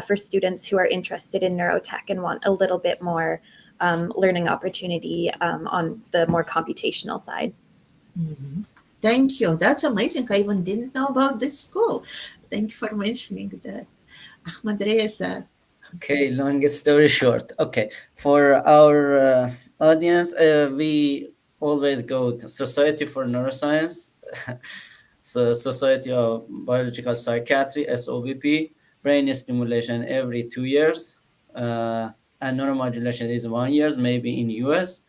for students who are interested in neurotech and want a little bit more learning opportunity on the more computational side. Mm-hmm. Thank you. That's amazing. I even didn't know about this school. Thank you for mentioning that. Ahmadreza. Okay, long story short. Okay, for our audience, we always go to Society for Neuroscience, so Society of Biological Psychiatry, SOBP, brain stimulation every 2 years, and neuromodulation is 1 year, maybe in US.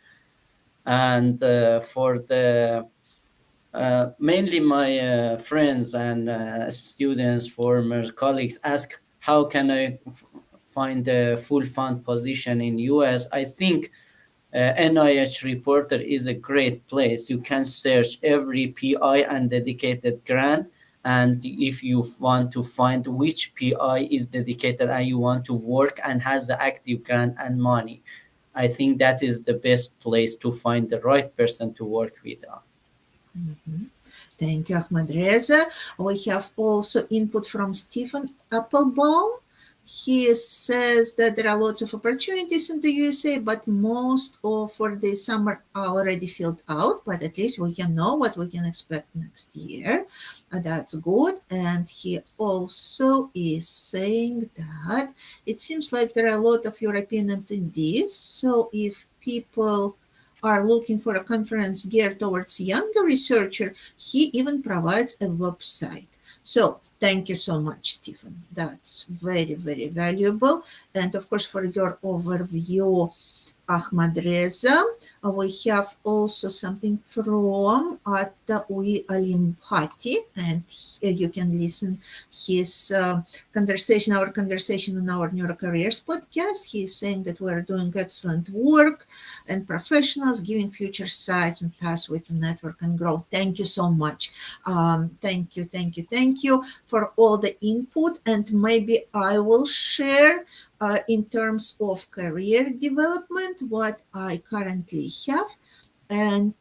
And for the mainly my friends and students, former colleagues ask, how can I find a full fund position in US? I think NIH Reporter is a great place. You can search every PI and dedicated grant. And if you want to find which PI is dedicated and you want to work and has the active grant and money, I think that is the best place to find the right person to work with. Mm-hmm. Thank you, Ahmadreza. We have also input from Stephen Applebaum. He says that there are lots of opportunities in the USA, but most of for the summer are already filled out. But at least we can know what we can expect next year. That's good. And he also is saying that it seems like there are a lot of European attendees. So if people are looking for a conference geared towards younger researcher, he even provides a website. So thank you so much, Stephen. That's very, very valuable. And of course, for your overview, Ahmadreza. We have also something from Ui Alimpati, and you can listen his conversation, our conversation on our Neurocareers podcast. He's saying that we're doing excellent work and professionals giving future sights and pathway to network and growth. Thank you so much. Thank you for all the input, and maybe I will share in terms of career development, what I currently have. And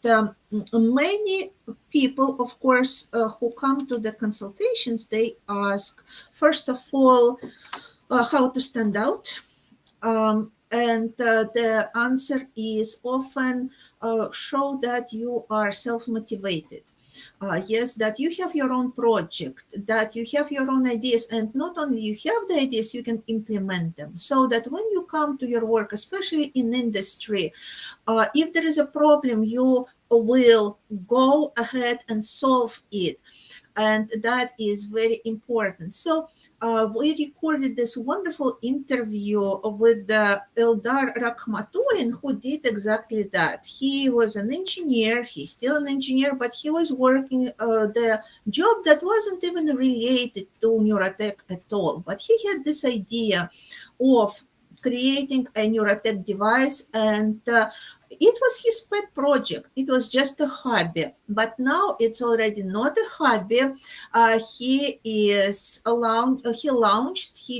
many people, of course, who come to the consultations, they ask, first of all, how to stand out. And the answer is often show that you are self-motivated. Yes, that you have your own project, that you have your own ideas, and not only you have the ideas, you can implement them. So that when you come to your work, especially in industry, if there is a problem, you will go ahead and solve it. And that is very important. So we recorded this wonderful interview with Eldar Rakhmatulin, who did exactly that. He was an engineer, he's still an engineer, but he was working the job that wasn't even related to Neurotech at all. But he had this idea of creating a Neurotech device, and it was his pet project. It was just a hobby, but now it's already not a hobby. He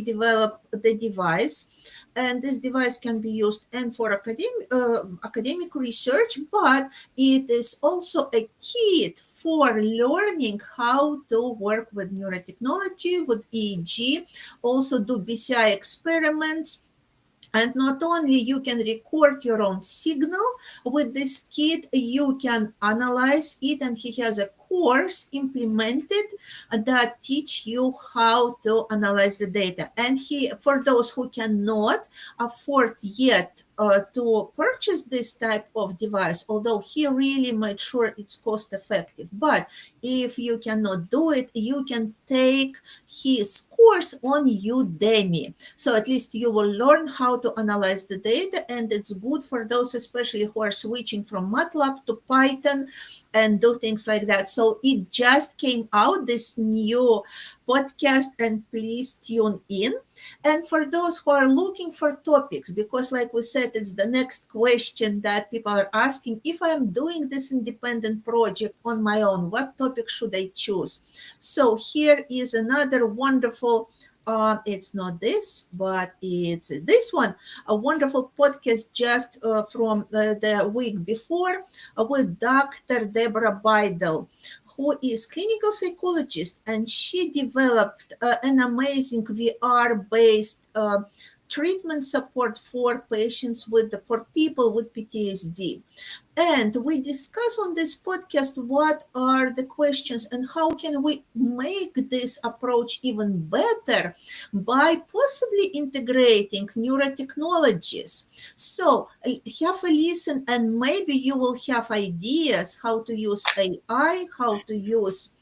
developed the device, and this device can be used and for academic research, but it is also a kit for learning how to work with neurotechnology, with EEG, also do BCI experiments. And not only you can record your own signal with this kit, you can analyze it, and he has a course implemented that teach you how to analyze the data. And for those who cannot afford yet to purchase this type of device, although he really made sure it's cost effective, but if you cannot do it, you can take his course on Udemy. So at least you will learn how to analyze the data, and it's good for those especially who are switching from MATLAB to Python and do things like that. So it just came out, this new podcast, and please tune in. And for those who are looking for topics, because like we said, it's the next question that people are asking, if I'm doing this independent project on my own, what topic should I choose? So here is another wonderful it's not this, but it's this one, a wonderful podcast just from the week before with Dr. Deborah Bidel, who is clinical psychologist, and she developed an amazing VR-based treatment support for patients for people with PTSD. And we discuss on this podcast what are the questions and how can we make this approach even better by possibly integrating neurotechnologies. So have a listen, and maybe you will have ideas how to use AI, how to use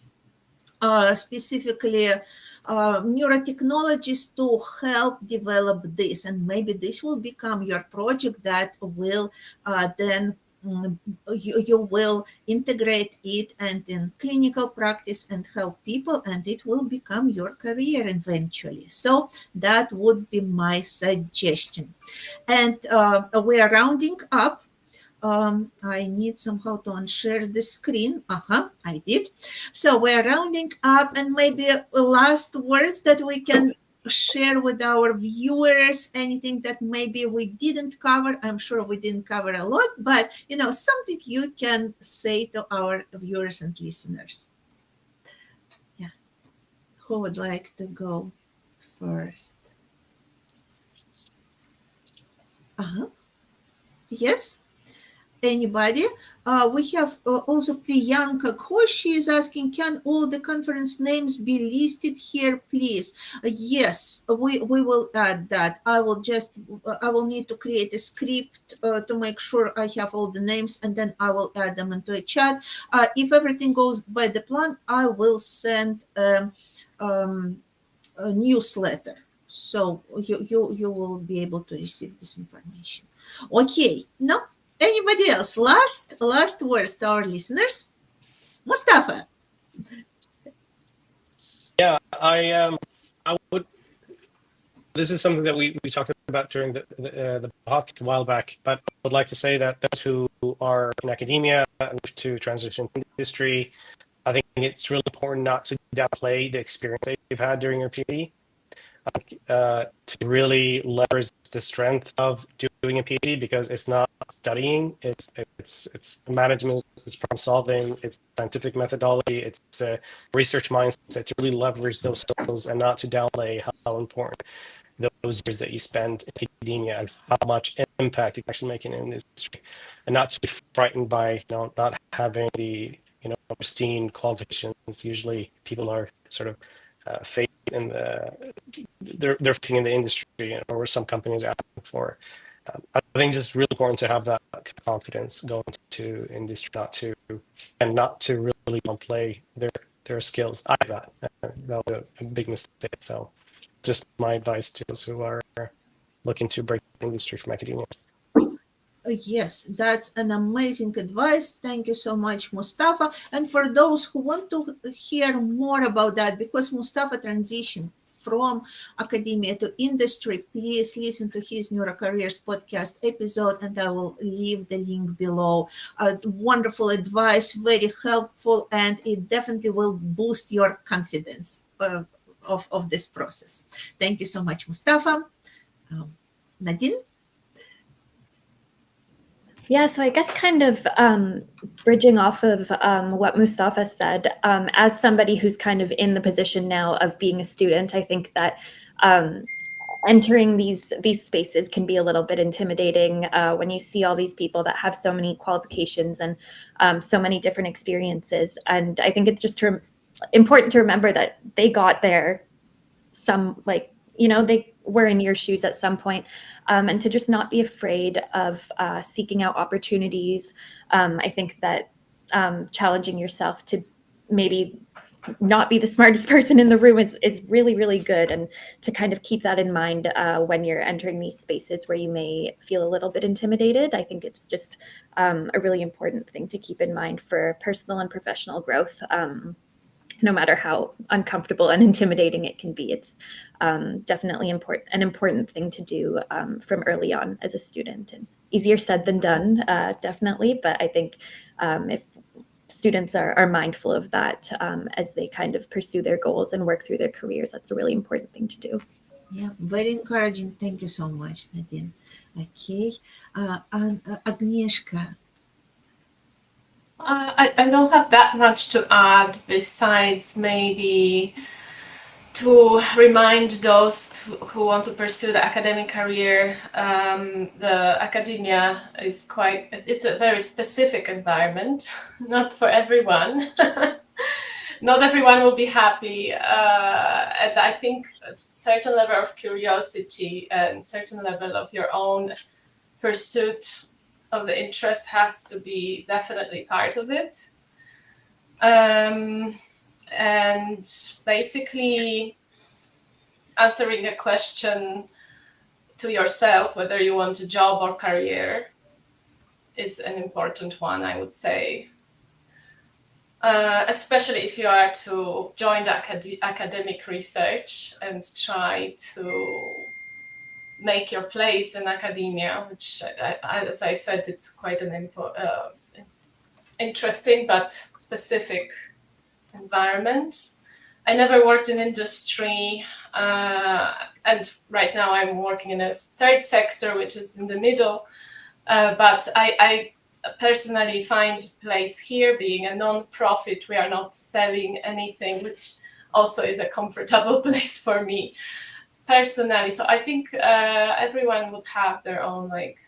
specifically neurotechnologies to help develop this, and maybe this will become your project that will then you will integrate it and in clinical practice and help people, and it will become your career eventually. So that would be my suggestion. And we are rounding up. I need somehow to unshare the screen. I did. So we're rounding up, and maybe last words that we can share with our viewers, anything that maybe we didn't cover. I'm sure we didn't cover a lot, but something you can say to our viewers and listeners. Yeah. Who would like to go first? Yes. Anybody? We have also Priyanka Koshi is asking, can all the conference names be listed here, please? Yes, we will add that. I will need to create a script to make sure I have all the names, and then I will add them into a chat. If everything goes by the plan, I will send a newsletter. So you will be able to receive this information. Okay, now anybody else? Last words to our listeners. Mustafa. Yeah, I would. This is something that we talked about during the podcast a while back, but I would like to say that those who are in academia and to transition to industry, I think it's really important not to downplay the experience that you've had during your PhD. To really leverage the strength of doing a PhD, because it's not studying, it's management, it's problem solving, it's scientific methodology, it's a research mindset, to really leverage those skills and not to downplay how important those years that you spend in academia and how much impact you can actually make in an industry, and not to be frightened by not having the pristine qualifications. Usually people are sort of facing in they're facing in the industry, or some companies are asking for. I think it's really important to have that confidence going to industry, not to really downplay their skills. I had that was a big mistake. So just my advice to those who are looking to break the industry from academia. Yes, that's an amazing advice. Thank you so much, Mustafa. And for those who want to hear more about that, because Mustafa transitioned from academia to industry, please listen to his Neurocareers podcast episode, and I will leave the link below. Wonderful advice, very helpful, and it definitely will boost your confidence of this process. Thank you so much, Mustafa. Nadine? Yeah, so I guess kind of bridging off of what Mustafa said, as somebody who's kind of in the position now of being a student, I think that entering these spaces can be a little bit intimidating when you see all these people that have so many qualifications and so many different experiences. And I think it's just important to remember that they got there they were in your shoes at some point, and to just not be afraid of seeking out opportunities. I think that challenging yourself to maybe not be the smartest person in the room is really, really good, and to kind of keep that in mind when you're entering these spaces where you may feel a little bit intimidated. I think it's just a really important thing to keep in mind for personal and professional growth. No matter how uncomfortable and intimidating it can be, it's definitely an important thing to do from early on as a student. And easier said than done, definitely. But I think if students are mindful of that as they kind of pursue their goals and work through their careers, that's a really important thing to do. Yeah, very encouraging. Thank you so much, Nadine. Okay, and Agnieszka. I don't have that much to add, besides maybe to remind those who want to pursue the academic career. The academia is it's a very specific environment, not for everyone. Not everyone will be happy. And I think a certain level of curiosity and certain level of your own pursuit of the interest has to be definitely part of it. And basically answering a question to yourself, whether you want a job or career, is an important one, I would say. Especially if you are to join the academic research and try to make your place in academia, which, as I said, it's quite an interesting but specific environment. I never worked in industry, and right now I'm working in a third sector, which is in the middle. But I personally find place here being a non-profit. We are not selling anything, which also is a comfortable place for me. personally, so I think everyone would have their own like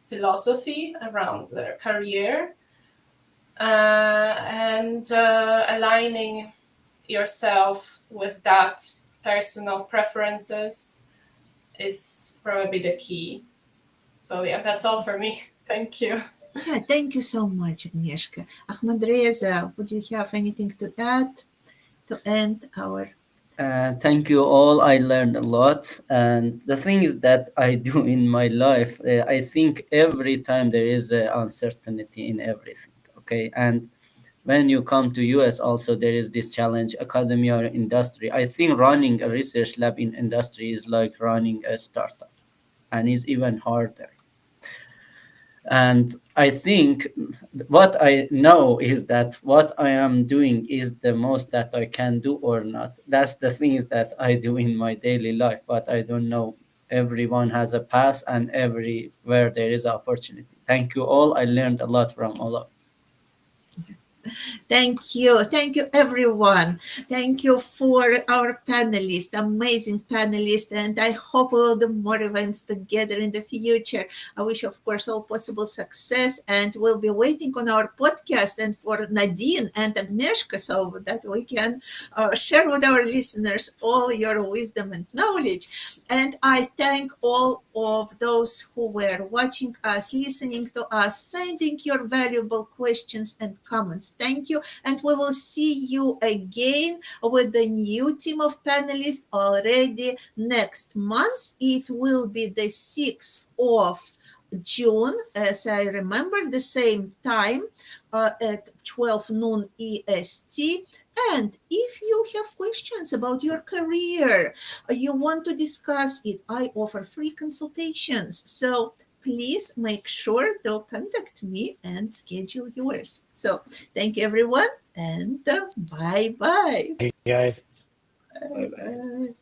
philosophy around their career, and aligning yourself with that personal preferences is probably the key. So yeah, that's all for me. Thank you. Yeah, thank you so much, Agnieszka. Ahmadreza, would you have anything to add to end our... Thank you all. I learned a lot. And the thing is that I do in my life, I think every time there is uncertainty in everything. Okay. And when you come to US also, there is this challenge, academia or industry. I think running a research lab in industry is like running a startup and is even harder. And I think what I know is that what I am doing is the most that I can do or not. That's the things that I do in my daily life, but I don't know. Everyone has a path and everywhere there is opportunity. Thank you all. I learned a lot from all of you. Thank you. Thank you, everyone. Thank you for our panelists, amazing panelists, and I hope we'll do more events together in the future. I wish, of course, all possible success, and we'll be waiting on our podcast and for Nadine and Agnieszka so that we can share with our listeners all your wisdom and knowledge. And I thank all of those who were watching us, listening to us, sending your valuable questions and comments. Thank you. And we will see you again with the new team of panelists already next month. It will be the 6th of June, as I remember, the same time at 12 noon EST. And if you have questions about your career, you want to discuss it, I offer free consultations. So please make sure to contact me and schedule yours. So thank you, everyone, and bye-bye. Hey guys. Bye-bye.